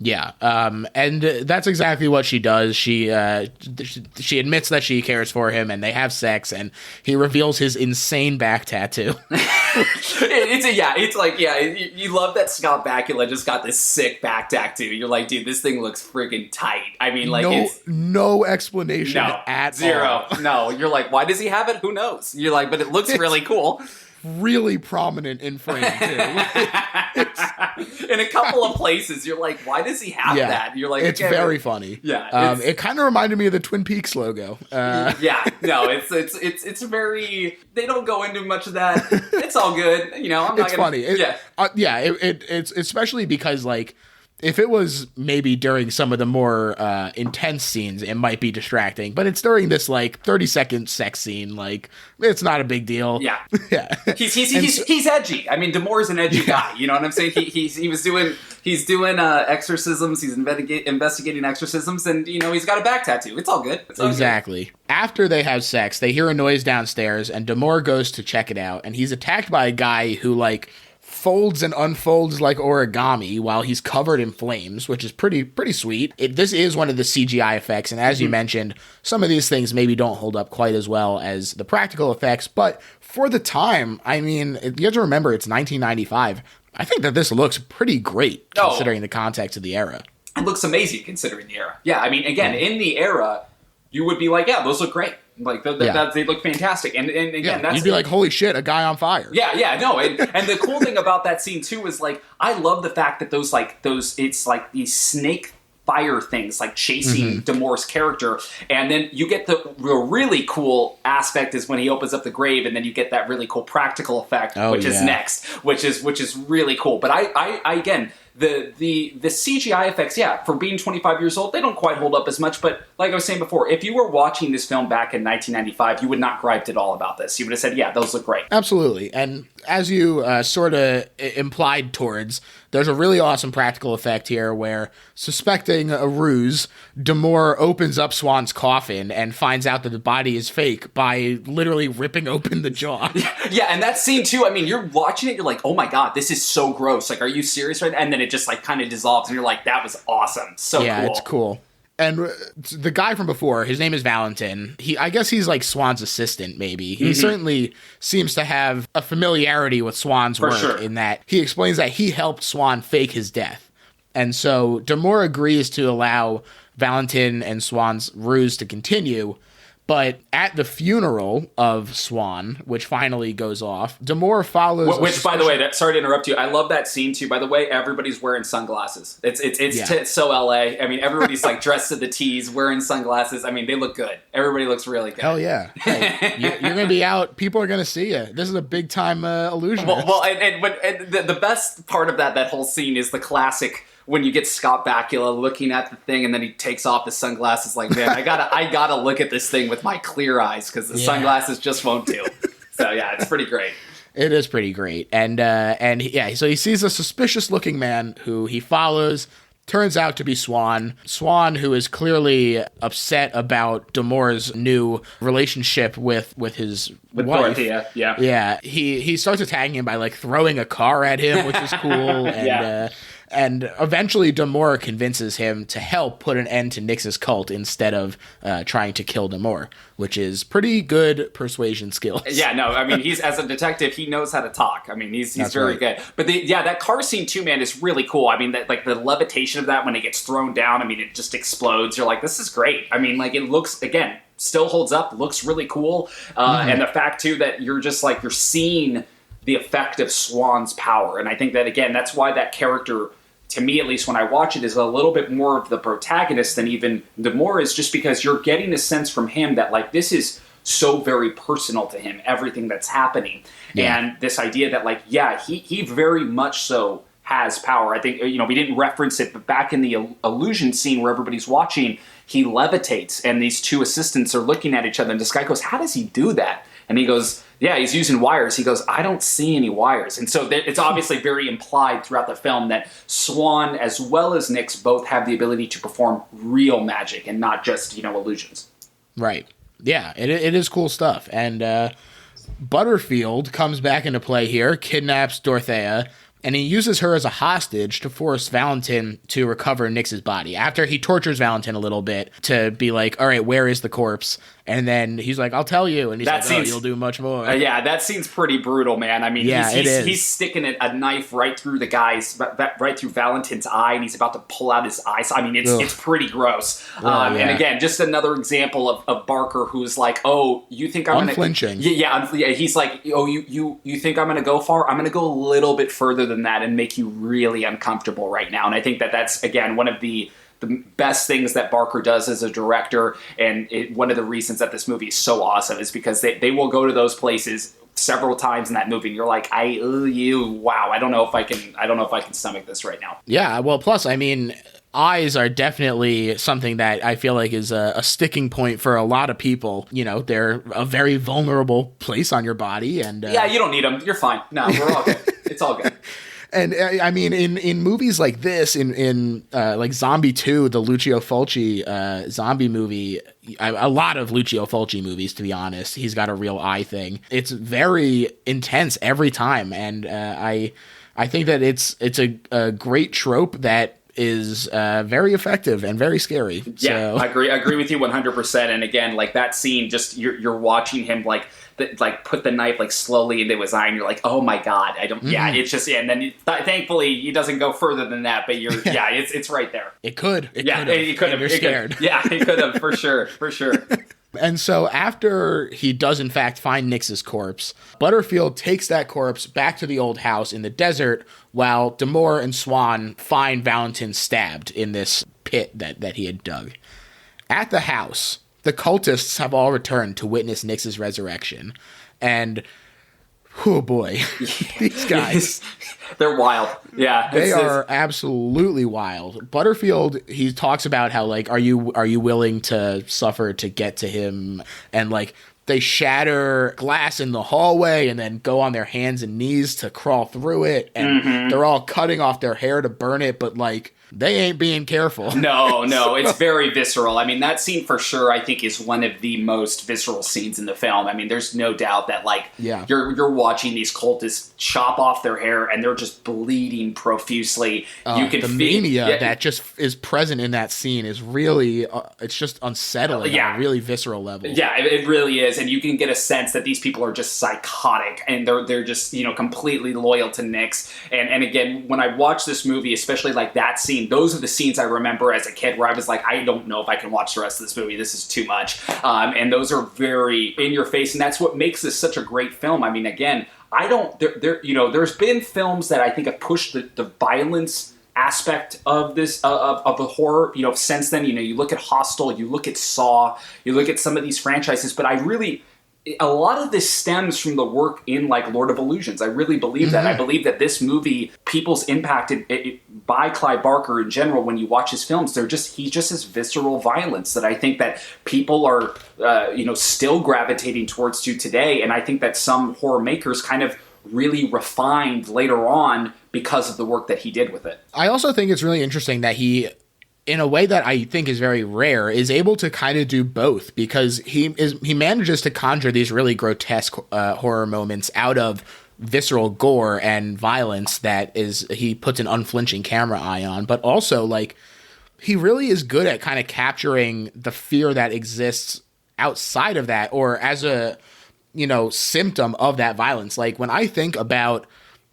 Yeah, and that's exactly what she does. She admits that she cares for him, and they have sex, and he reveals his insane back tattoo. You love that Scott Bakula just got this sick back tattoo. You're like, dude, this thing looks friggin' tight. I mean, like, no explanation at zero. all. No, you're like, why does he have it? Who knows? You're like, but it looks really cool. Really prominent in frame too. In a couple of places, you're like, why does he have that? You're like, it's very funny. Yeah, it kind of reminded me of the Twin Peaks logo. It's very. They don't go into much of that. It's all good. I'm not. It's funny. It's especially because like, if it was maybe during some of the more intense scenes, it might be distracting. But it's during this like 30-second sex scene. Like, it's not a big deal. Yeah, yeah. He's edgy. I mean, Damore's an edgy guy. You know what I'm saying? He's doing exorcisms. He's investigating exorcisms, and he's got a back tattoo. It's all good. Exactly. Good. After they have sex, they hear a noise downstairs, and Damore goes to check it out, and he's attacked by a guy who like folds and unfolds like origami while he's covered in flames, which is pretty sweet. This is one of the CGI effects, and as you mentioned, some of these things maybe don't hold up quite as well as the practical effects, but for the time, I mean, you have to remember it's 1995. I think that this looks pretty great considering the context of the era. It looks amazing considering the era. Yeah, I mean, again, in the era, you would be like, yeah, those look great. Like, they look fantastic. And again, that's... You'd be like, holy shit, a guy on fire. Yeah, no. And the cool thing about that scene, too, is, like, I love the fact that it's like these snake fire things, like, chasing Damore's character. And then you get the really cool aspect is when he opens up the grave, and then you get that really cool practical effect, which is next, which is really cool. But I again... The CGI effects, for being 25 years old, they don't quite hold up as much. But like I was saying before, if you were watching this film back in 1995, you would not griped at all about this. You would have said, yeah, those look great. Absolutely. And as you sort of implied towards, there's a really awesome practical effect here where, suspecting a ruse, Damore opens up Swan's coffin and finds out that the body is fake by literally ripping open the jaw. Yeah, and that scene too, I mean, you're watching it, you're like, oh my god, this is so gross. Like, are you serious right now? And then it just like kind of dissolves and you're like, that was awesome. So cool. Yeah, it's cool. And the guy from before, his name is Valentin. I guess he's like Swan's assistant, maybe. He certainly seems to have a familiarity with Swan's work in that he explains that he helped Swan fake his death. And so Damore agrees to allow Valentin and Swan's ruse to continue. But at the funeral of Swan, which finally goes off, Damore follows... Which, by the way, sorry to interrupt you, I love that scene, too. By the way, everybody's wearing sunglasses. It's so LA. I mean, everybody's, like, dressed to the T's, wearing sunglasses. I mean, they look good. Everybody looks really good. Hell yeah. Hey, you're going to be out. People are going to see you. This is a big-time illusion. Well, and the best part of that whole scene is the classic... when you get Scott Bakula looking at the thing and then he takes off the sunglasses, like, man, I gotta look at this thing with my clear eyes because the sunglasses just won't do. So yeah, it's pretty great. It is pretty great. And so he sees a suspicious looking man who he follows. Turns out to be Swan. Swan, who is clearly upset about Damore's new relationship with his wife. Dorothea, yeah. Yeah, he starts attacking him by like throwing a car at him, which is cool. And and eventually Damore convinces him to help put an end to Nyx's cult instead of trying to kill Damore, which is pretty good persuasion skills. Yeah, no, I mean, he's as a detective, he knows how to talk. I mean, he's very good. But that car scene too, man, is really cool. I mean, that like the levitation of that when it gets thrown down, I mean, it just explodes. You're like, this is great. I mean, like, it looks, again, still holds up, looks really cool. And the fact too that you're just like, you're seeing the effect of Swan's power. And I think that, again, that's why that character, to me at least when I watch it, is a little bit more of the protagonist than even D'Amour is, just because you're getting a sense from him that, like, this is so very personal to him, everything that's happening. Yeah. And this idea that, like, yeah, he very much so has power. I think, we didn't reference it, but back in the illusion scene where everybody's watching, he levitates and these two assistants are looking at each other and this guy goes, how does he do that? And he goes, yeah, he's using wires. He goes, I don't see any wires. And so it's obviously very implied throughout the film that Swan as well as Nix both have the ability to perform real magic and not just, illusions. Right. Yeah, it is cool stuff. And Butterfield comes back into play here, kidnaps Dorothea, and he uses her as a hostage to force Valentin to recover Nix's body. After he tortures Valentin a little bit to be like, all right, where is the corpse? And then he's like, I'll tell you. And he's you'll do much more. Yeah, that scene's pretty brutal, man. I mean, he's sticking a knife right through right through Valentin's eye, and he's about to pull out his eye. So, I mean, it's pretty gross. And again, just another example of Barker who's like, oh, you think I'm going to... Unflinching. Yeah, he's like, oh, you think I'm going to go far? I'm going to go a little bit further than that and make you really uncomfortable right now. And I think that's, again, one of the best things that Barker does as a director, and one of the reasons that this movie is so awesome is because they will go to those places several times in that movie, and you're like, wow, I don't know if I can stomach this right now. Yeah, well, plus, I mean, eyes are definitely something that I feel like is a sticking point for a lot of people. They're a very vulnerable place on your body, and yeah, you don't need them. You're fine. No, we're all good. It's all good. And I mean, in movies like this, in like Zombie 2, the Lucio Fulci zombie movie, a lot of Lucio Fulci movies, to be honest, he's got a real eye thing. It's very intense every time, and I think that it's a great trope that is very effective and very scary. Yeah, I agree with you 100%. And again, like that scene, just you're watching him like put the knife like slowly into his eye, and you're like, oh my god, I don't. Mm-hmm. Yeah, it's just and then thankfully he doesn't go further than that. But it's right there. It could. It could have. You're scared. Yeah, it could have for sure. And so after he does in fact find Nix's corpse, Butterfield takes that corpse back to the old house in the desert, while D'Amour and Swan find Valentin stabbed in this pit that he had dug. At the house, the cultists have all returned to witness Nix's resurrection. And, oh boy, these guys. They're wild. Yeah. They are absolutely wild. Butterfield, he talks about how, like, are you willing to suffer to get to him? And, like, they shatter glass in the hallway and then go on their hands and knees to crawl through it. And they're all cutting off their hair to burn it, but, like, they ain't being careful. No, it's very visceral. I mean, that scene for sure, I think, is one of the most visceral scenes in the film. I mean, there's no doubt that, like, you're watching these cultists chop off their hair and they're just bleeding profusely. You can the mania that just is present in that scene is really, it's just unsettling on a really visceral level. Yeah, it really is. And you can get a sense that these people are just psychotic and they're just, completely loyal to Nix. And again, when I watch this movie, especially like that scene, those are the scenes I remember as a kid where I was like, I don't know if I can watch the rest of this movie. This is too much. And those are very in your face. And that's what makes this such a great film. I mean, again, there's been films that I think have pushed the violence aspect of this, of the horror, since then. You look at Hostel, you look at Saw, you look at some of these franchises, but a lot of this stems from the work in, like, Lord of Illusions. I really believe that. I believe that this movie, people's impacted by Clive Barker in general, when you watch his films, he's just this visceral violence that I think that people are, still gravitating towards to today. And I think that some horror makers kind of really refined later on because of the work that he did with it. I also think it's really interesting that he, in a way that I think is very rare, is able to kind of do both, because he manages to conjure these really grotesque horror moments out of visceral gore and violence that he puts an unflinching camera eye on, but also, like, he really is good at kind of capturing the fear that exists outside of that, or as a symptom of that violence. Like, when I think about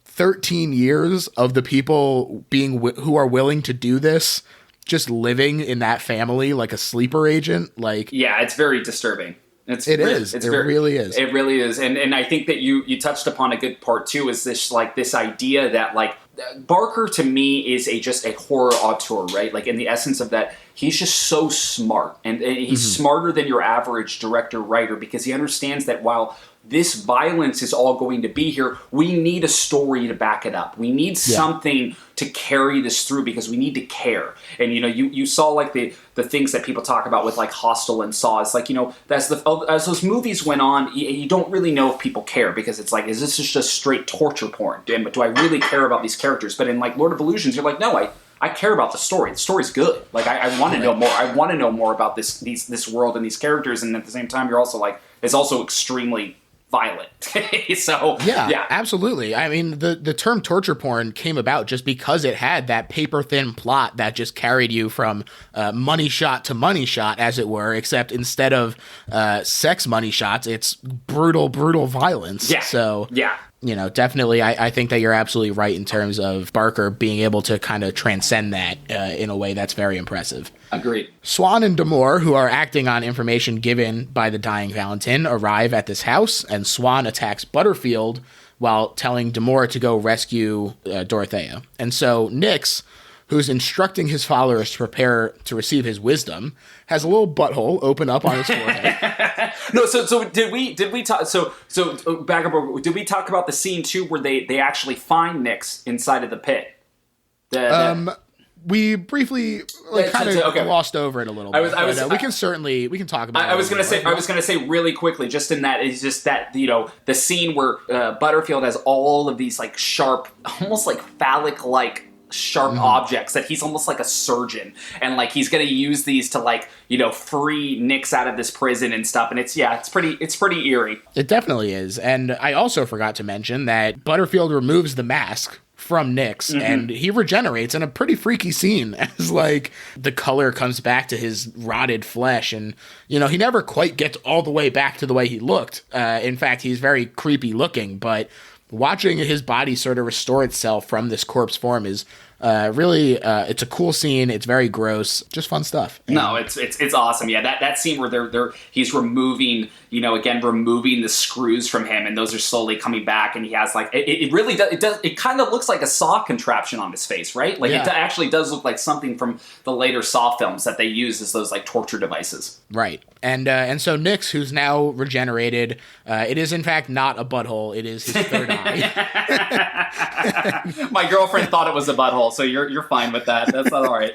13 years of the people who are willing to do this, just living in that family like a sleeper agent, like... Yeah, it's very disturbing. It really is. It really is. And I think that you touched upon a good part too, is this idea that like Barker to me is just a horror auteur, right? Like in the essence of that, he's just so smart and he's smarter than your average director writer, because he understands that while this violence is all going to be here, we need a story to back it up. We need something to carry this through, because we need to care. And, you know, you saw like the things that people talk about with like Hostel and Saw. It's like, you know, as those movies went on, you don't really know if people care, because it's like, is this just straight torture porn? Do I really care about these characters? But in like Lord of Illusions, you're like, no, I care about the story. The story's good. Like I want to know more. I want to know more about this world and these characters. And at the same time, you're also like, it's also extremely violent. So yeah, absolutely. I mean, the term torture porn came about just because it had that paper thin plot that just carried you from money shot to money shot, as it were, except instead of sex money shots, it's brutal violence. Yeah. So yeah. You know, definitely, I think that you're absolutely right in terms of Barker being able to kind of transcend that in a way that's very impressive. Agreed. Swan and D'Amour, who are acting on information given by the dying Valentin, arrive at this house, and Swan attacks Butterfield while telling D'Amour to go rescue Dorothea. And so Nyx, who's instructing his followers to prepare to receive his wisdom, has a little butthole open up on his forehead. No, so did we talk? So back up. Did we talk about the scene too, where they actually find Nyx inside of the pit? We briefly kind of glossed over it a little bit. We can talk about it. I was gonna say really quickly, just in that is just that, you know, the scene where Butterfield has all of these like sharp, almost like phallic like sharp objects that he's almost like a surgeon, and like he's gonna use these to like, you know, free Nyx out of this prison and stuff. And it's pretty eerie. It definitely is. And I also forgot to mention that Butterfield removes the mask from Nyx and he regenerates in a pretty freaky scene, as like the color comes back to his rotted flesh, and you know, he never quite gets all the way back to the way he looked. In fact, he's very creepy looking, but watching his body sort of restore itself from this corpse form is really it's a cool scene. It's very gross, just fun stuff. No, it's awesome. Yeah, that scene where he's removing, you know, again removing the screws from him, and those are slowly coming back, and he has like it really does. It kind of looks like a Saw contraption on his face, right? Like it actually does look like something from the later Saw films that they use as those like torture devices. Right. And so Nyx, who's now regenerated, it is in fact not a butthole. It is his third eye. My girlfriend thought it was a butthole, so you're fine with that. That's not all right.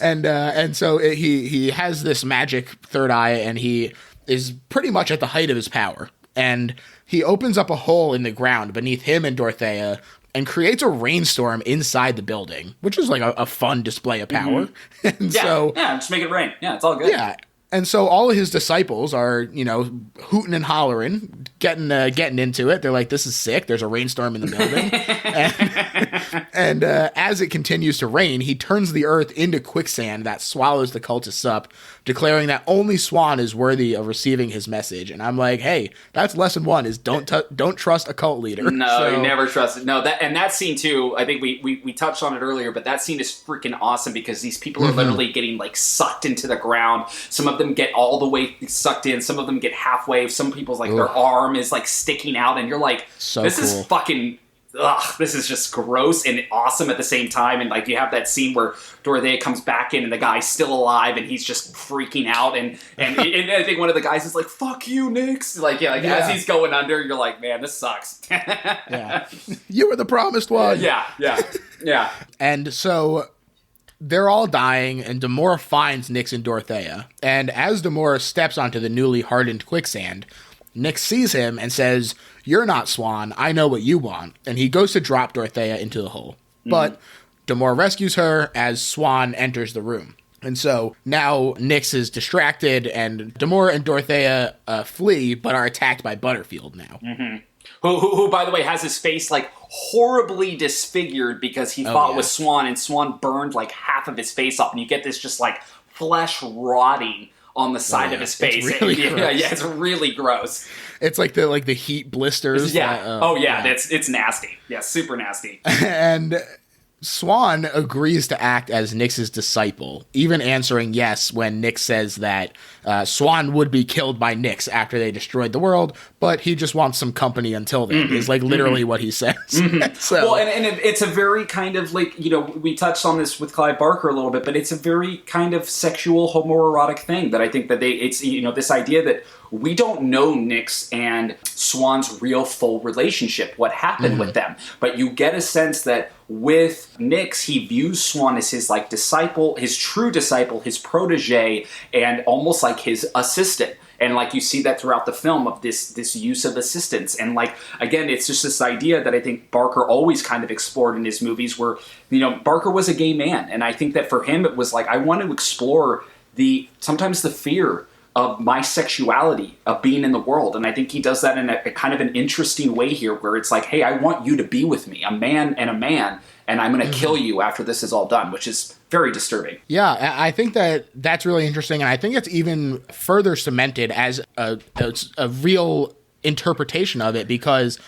And so he has this magic third eye, and he is pretty much at the height of his power. And he opens up a hole in the ground beneath him and Dorothea and creates a rainstorm inside the building, which is like a fun display of power. And just make it rain. Yeah, it's all good. Yeah. And so all of his disciples are, you know, hooting and hollering, getting into it. They're like, this is sick. There's a rainstorm in the building. and as it continues to rain, he turns the earth into quicksand that swallows the cultists up, declaring that only Swan is worthy of receiving his message. And I'm like, hey, that's lesson one, is don't trust a cult leader. No, you never trust it. No, that scene too, I think we touched on it earlier, but that scene is freaking awesome, because these people are literally getting like sucked into the ground. Some of them get all the way sucked in. Some of them get halfway. Some people's like their arm is like sticking out, and you're like, this is fucking, this is just gross and awesome at the same time. And like you have that scene where Dorothea comes back in and the guy's still alive and he's just freaking out, and I think one of the guys is like, "Fuck you, Nyx!" As he's going under, you're like, man, this sucks. Yeah, you were the promised one. Yeah. And so they're all dying, and D'Amour finds Nyx and Dorothea. And as D'Amour steps onto the newly hardened quicksand, Nyx sees him and says, "You're not Swan. I know what you want." And he goes to drop Dorothea into the hole. But D'Amour rescues her as Swan enters the room. And so now Nyx is distracted, and D'Amour and Dorothea flee, but are attacked by Butterfield now. Who, by the way, has his face like horribly disfigured because he fought with Swan, and Swan burned like half of his face off, and you get this just like flesh rotting on the side of his face. It's really gross. It's really gross. It's like the heat blisters. It's nasty. Yeah, super nasty. And Swan agrees to act as Nyx's disciple, even answering yes when Nyx says that Swan would be killed by Nyx after they destroyed the world, but he just wants some company until then, is like literally what he says. So, well, and it's a very kind of like, we touched on this with Clive Barker a little bit, but it's a very kind of sexual homoerotic thing that I think that it's this idea that we don't know Nyx and Swan's real full relationship, what happened with them. But you get a sense that with Nyx, he views Swan as his like disciple, his true disciple, his protege, and almost like his assistant. And like you see that throughout the film of this use of assistance. And like, again, it's just this idea that I think Barker always kind of explored in his movies where, Barker was a gay man. And I think that for him, it was like, I want to explore sometimes the fear of my sexuality, of being in the world. And I think he does that in a kind of an interesting way here, where it's like, hey, I want you to be with me, a man, and I'm going to kill you after this is all done, which is very disturbing. Yeah, I think that's really interesting. And I think it's even further cemented as a real interpretation of it, because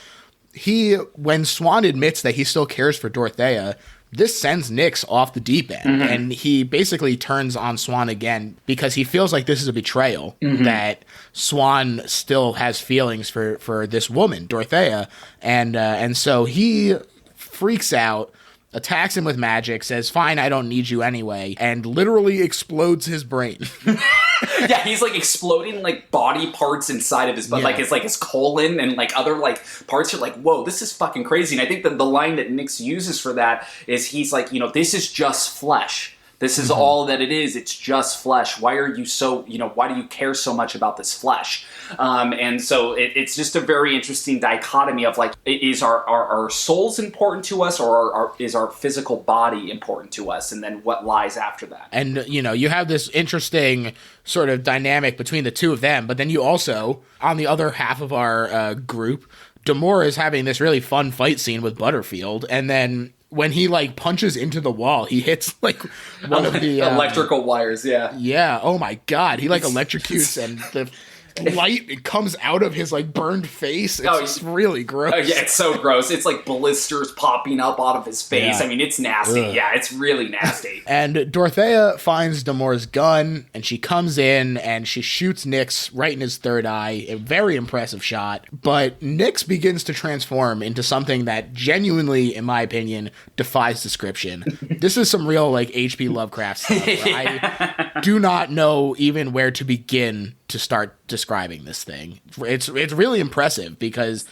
when Swan admits that he still cares for Dorothea, this sends Nyx off the deep end, and he basically turns on Swan again because he feels like this is a betrayal, that Swan still has feelings for this woman, Dorothea, and so he freaks out, attacks him with magic, says, fine, I don't need you anyway, and literally explodes his brain. Yeah, he's like exploding like body parts inside of his butt, like his colon and like other like parts. You're like, whoa, this is fucking crazy. And I think that the line that Nyx uses for that is he's like, this is just flesh. This is all that it is. It's just flesh. Why are you so, why do you care so much about this flesh? And so it's just a very interesting dichotomy of like, is our souls important to us, or is our physical body important to us? And then what lies after that? And, you have this interesting sort of dynamic between the two of them. But then you also, on the other half of our group, D'Amour is having this really fun fight scene with Butterfield. And then when he like punches into the wall, he hits like one of the electrical wires. Yeah. Yeah. Oh my God. He like electrocutes and the light, it comes out of his like burned face. It's really gross. Oh yeah, it's so gross. It's like blisters popping up out of his face. Yeah. I mean, it's nasty. Ugh. Yeah, it's really nasty. And Dorothea finds D'Amour's gun, and she comes in and she shoots Nyx right in his third eye. A very impressive shot. But Nyx begins to transform into something that genuinely, in my opinion, defies description. This is some real like H.P. Lovecraft stuff. I do not know even where to begin to start describing this thing. It's really impressive, because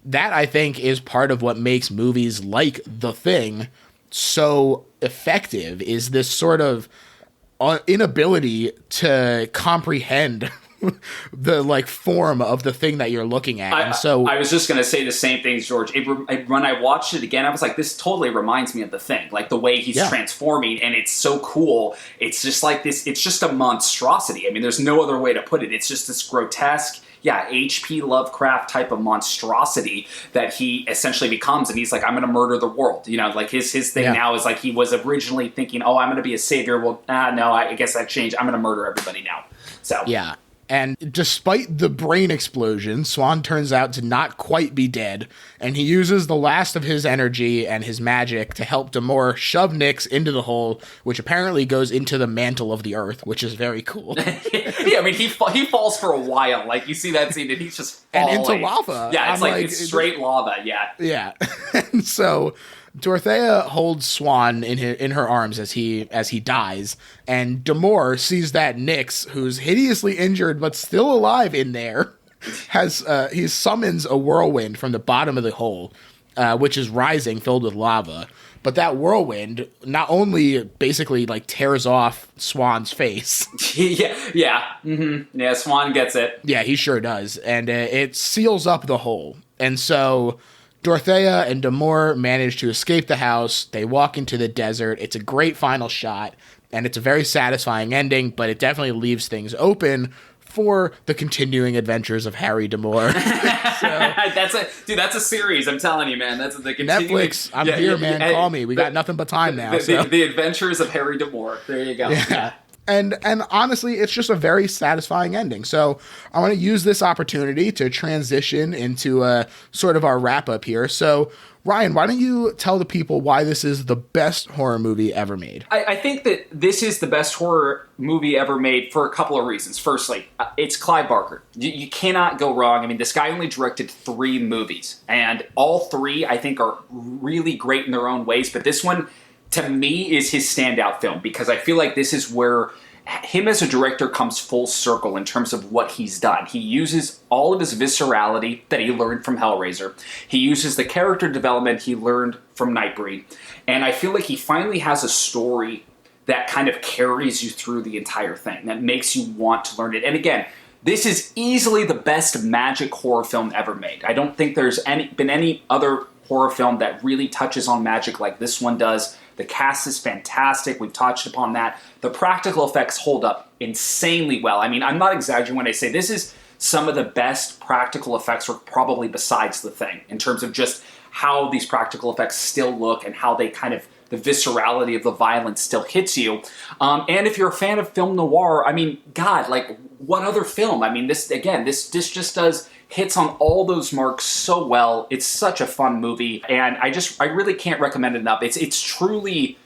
that, I think, is part of what makes movies like The Thing so effective, is this sort of inability to comprehend the like form of the thing that you're looking at. And so I was just going to say the same things, George. When I watched it again, I was like, this totally reminds me of The Thing, like the way he's transforming, and it's so cool. It's just like this, it's just a monstrosity. I mean, there's no other way to put it. It's just this grotesque, H.P. Lovecraft type of monstrosity that he essentially becomes, and he's like, I'm going to murder the world. Like his thing now is like, he was originally thinking, oh, I'm going to be a savior. Well, no, I guess that changed. I'm going to murder everybody now. So yeah. And despite the brain explosion, Swan turns out to not quite be dead, and he uses the last of his energy and his magic to help D'Amour shove Nyx into the hole, which apparently goes into the mantle of the earth, which is very cool. Yeah, I mean, he falls for a while. Like, you see that scene, and he's just falling. And into lava. Yeah, it's it's straight lava, yeah. Yeah. And so Dorothea holds Swan in her arms as he dies, and D'Amour sees that Nyx, who's hideously injured but still alive in there, he summons a whirlwind from the bottom of the hole, which is rising, filled with lava. But that whirlwind not only basically like tears off Swan's face. Yeah. Mm-hmm. Yeah, Swan gets it. Yeah, he sure does, and it seals up the hole, and so Dorothea and D'Amour manage to escape the house. They walk into the desert. It's a great final shot, and it's a very satisfying ending, but it definitely leaves things open for the continuing adventures of Harry D'Amour. That's a series, I'm telling you, man. That's the continuing... Netflix, I'm here, man. Call me. We got nothing but time now. The Adventures of Harry D'Amour. There you go. Yeah. And honestly, it's just a very satisfying ending. So I want to use this opportunity to transition into sort of our wrap-up here. So Ryan, why don't you tell the people why this is the best horror movie ever made? I think that this is the best horror movie ever made for a couple of reasons. Firstly, it's Clive Barker. You cannot go wrong. I mean, this guy only directed 3 movies, and all 3, I think, are really great in their own ways, but this one, to me, is his standout film, because I feel like this is where him as a director comes full circle in terms of what he's done. He uses all of his viscerality that he learned from Hellraiser. He uses the character development he learned from Nightbreed. And I feel like he finally has a story that kind of carries you through the entire thing, that makes you want to learn it. And again, this is easily the best magic horror film ever made. I don't think there's been any other horror film that really touches on magic like this one does. The cast is fantastic. We've touched upon that. The practical effects hold up insanely well. I mean, I'm not exaggerating when I say this is some of the best practical effects, or probably besides The Thing, in terms of just how these practical effects still look and how they kind of, the viscerality of the violence still hits you. And if you're a fan of film noir, I mean, God, like, what other film? I mean, this just does hits on all those marks so well. It's such a fun movie, and I really can't recommend it enough. It's truly,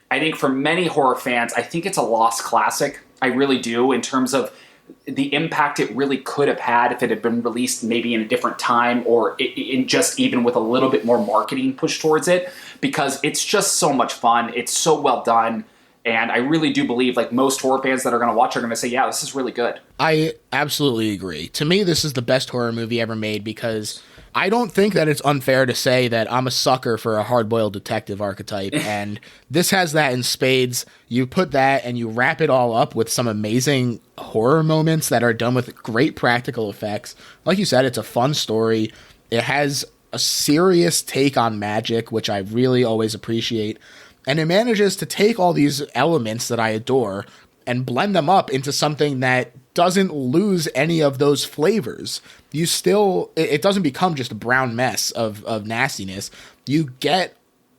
I think for many horror fans, I think it's a lost classic. I really do, in terms of the impact it really could have had if it had been released maybe in a different time, or in just even with a little bit more marketing push towards it, because it's just so much fun. It's so well done. And I really do believe, like, most horror fans that are going to watch are going to say, yeah, this is really good. I absolutely agree. To me, this is the best horror movie ever made, because I don't think that it's unfair to say that I'm a sucker for a hard-boiled detective archetype, and this has that in spades. You put that and you wrap it all up with some amazing horror moments that are done with great practical effects. Like you said, it's a fun story. It has a serious take on magic, which I really always appreciate. And it manages to take all these elements that I adore and blend them up into something that doesn't lose any of those flavors. You still, it doesn't become just a brown mess of nastiness. You get,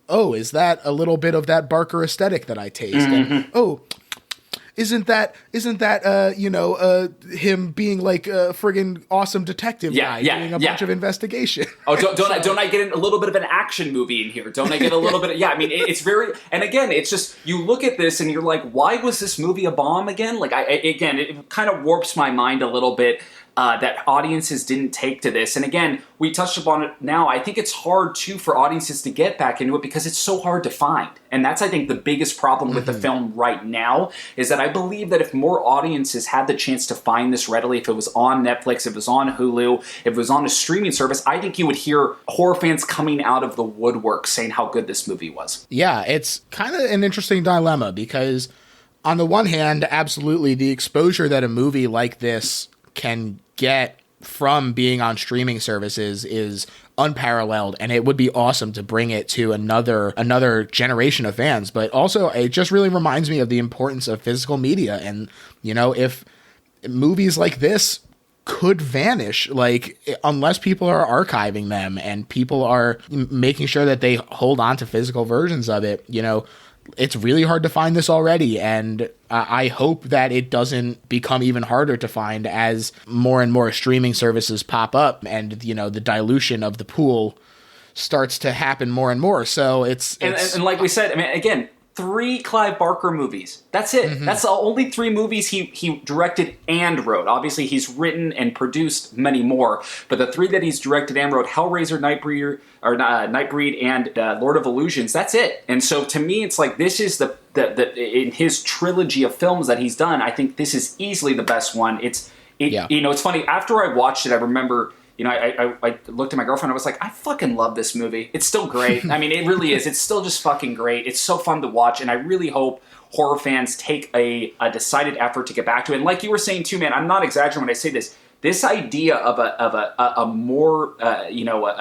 oh, is that a little bit of that Barker aesthetic that I taste? Mm-hmm. And, oh, isn't that him being like a friggin' awesome detective guy doing a bunch of investigation? Oh, don't I get a little bit of an action movie in here? Don't I get a little bit of, I mean, it's very, and again, it's just, you look at this and you're like, why was this movie a bomb again? Like, again, it kind of warps my mind a little bit. That audiences didn't take to this. And again, we touched upon it now. I think it's hard, too, for audiences to get back into it because it's so hard to find. And that's, I think, the biggest problem with the film right now, is that I believe that if more audiences had the chance to find this readily, if it was on Netflix, if it was on Hulu, if it was on a streaming service, I think you would hear horror fans coming out of the woodwork saying how good this movie was. Yeah, it's kind of an interesting dilemma, because on the one hand, absolutely, the exposure that a movie like this can get from being on streaming services is unparalleled, and it would be awesome to bring it to another generation of fans. But also, it just really reminds me of the importance of physical media. And, you know, if movies like this could vanish, like, unless people are archiving them and people are making sure that they hold on to physical versions of it, you know, it's really hard to find this already, and I hope that it doesn't become even harder to find as more and more streaming services pop up, and, you know, the dilution of the pool starts to happen more and more. So it's and like we said, I mean, again, 3 Clive Barker movies. That's it. Mm-hmm. That's the only 3 movies he directed and wrote. Obviously, he's written and produced many more, but the 3 that he's directed and wrote, Hellraiser, Nightbreed, and Lord of Illusions, that's it. And so to me, it's like, this is the in his trilogy of films that he's done, I think this is easily the best one. You know, it's funny, after I watched it, I remember, you know, I looked at my girlfriend, I was like, I fucking love this movie. It's still great. I mean, it really is. It's still just fucking great. It's so fun to watch, and I really hope horror fans take a decided effort to get back to it. And like you were saying too, man, I'm not exaggerating when I say this. This idea of a more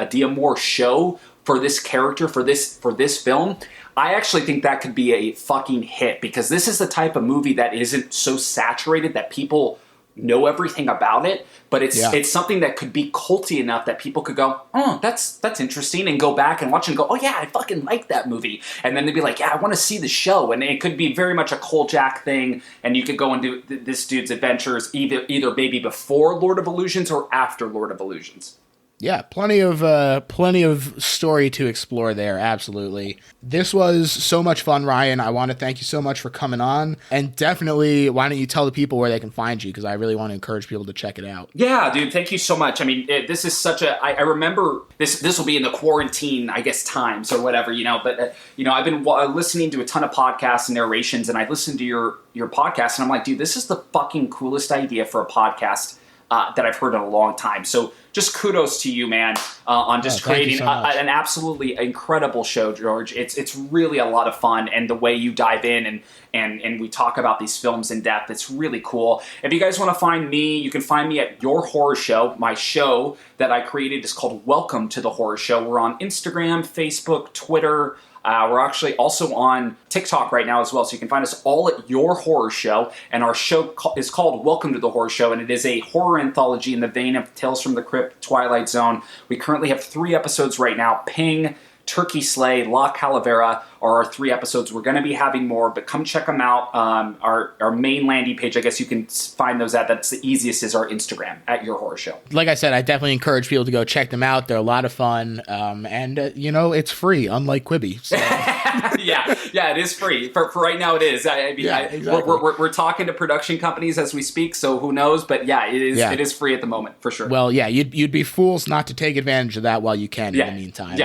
Dia Moore show for this character, for this film, I actually think that could be a fucking hit, because this is the type of movie that isn't so saturated that people know everything about it, but it's something that could be culty enough that people could go, oh, that's interesting, and go back and watch and go, oh yeah, I fucking like that movie, and then they'd be like, yeah, I want to see the show. And it could be very much a Kolchak thing, and you could go and do this dude's adventures either maybe before Lord of Illusions or after Lord of Illusions. Yeah, plenty of story to explore there. Absolutely. This was so much fun, Ryan. I want to thank you so much for coming on, and definitely, why don't you tell the people where they can find you? Because I really want to encourage people to check it out. Yeah, dude, thank you so much. I mean, this is such a. I remember this. This will be in the quarantine, I guess, times or whatever, you know. But I've been listening to a ton of podcasts and narrations, and I listened to your podcast, and I'm like, dude, this is the fucking coolest idea for a podcast that I've heard in a long time. So just kudos to you, man, on just creating an absolutely incredible show, George. It's really a lot of fun, and the way you dive in and we talk about these films in depth, it's really cool. If you guys want to find me, you can find me at Your Horror Show. My show that I created is called Welcome to the Horror Show. We're on Instagram, Facebook, Twitter. We're actually also on TikTok right now as well, so you can find us all at Your Horror Show, and our show is called Welcome to the Horror Show, and it is a horror anthology in the vein of Tales from the Crypt, Twilight Zone. We currently have 3 episodes right now. Ping, Turkey Slay, La Calavera are our 3 episodes. We're going to be having more, but come check them out. Our main landing page, I guess you can find those at. That's the easiest, is our Instagram, at Your Horror Show. Like I said, I definitely encourage people to go check them out. They're a lot of fun, and it's free, unlike Quibi. So. yeah, it is free. For right now, it is. Exactly. We're talking to production companies as we speak, so who knows? But yeah, it is. Yeah. It is free at the moment, for sure. Well, yeah, you'd be fools not to take advantage of that while you can. In the meantime,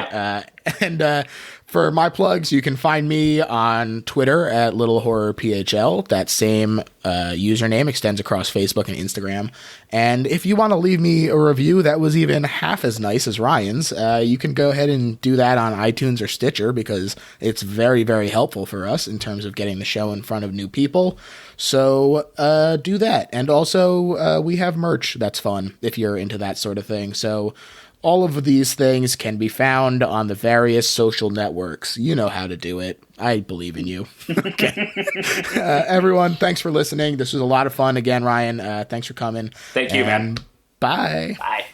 and for my plugs, you can find me on Twitter at Little Horror PHL. That same username extends across Facebook and Instagram. And if you want to leave me a review that was even half as nice as Ryan's, you can go ahead and do that on iTunes or Stitcher, because it's very, very helpful for us in terms of getting the show in front of new people. So do that. And also, we have merch that's fun if you're into that sort of thing. So all of these things can be found on the various social networks. You know how to do it. I believe in you. Okay. Everyone, thanks for listening. This was a lot of fun. Again, Ryan, thanks for coming. Thank you, man. Bye. Bye.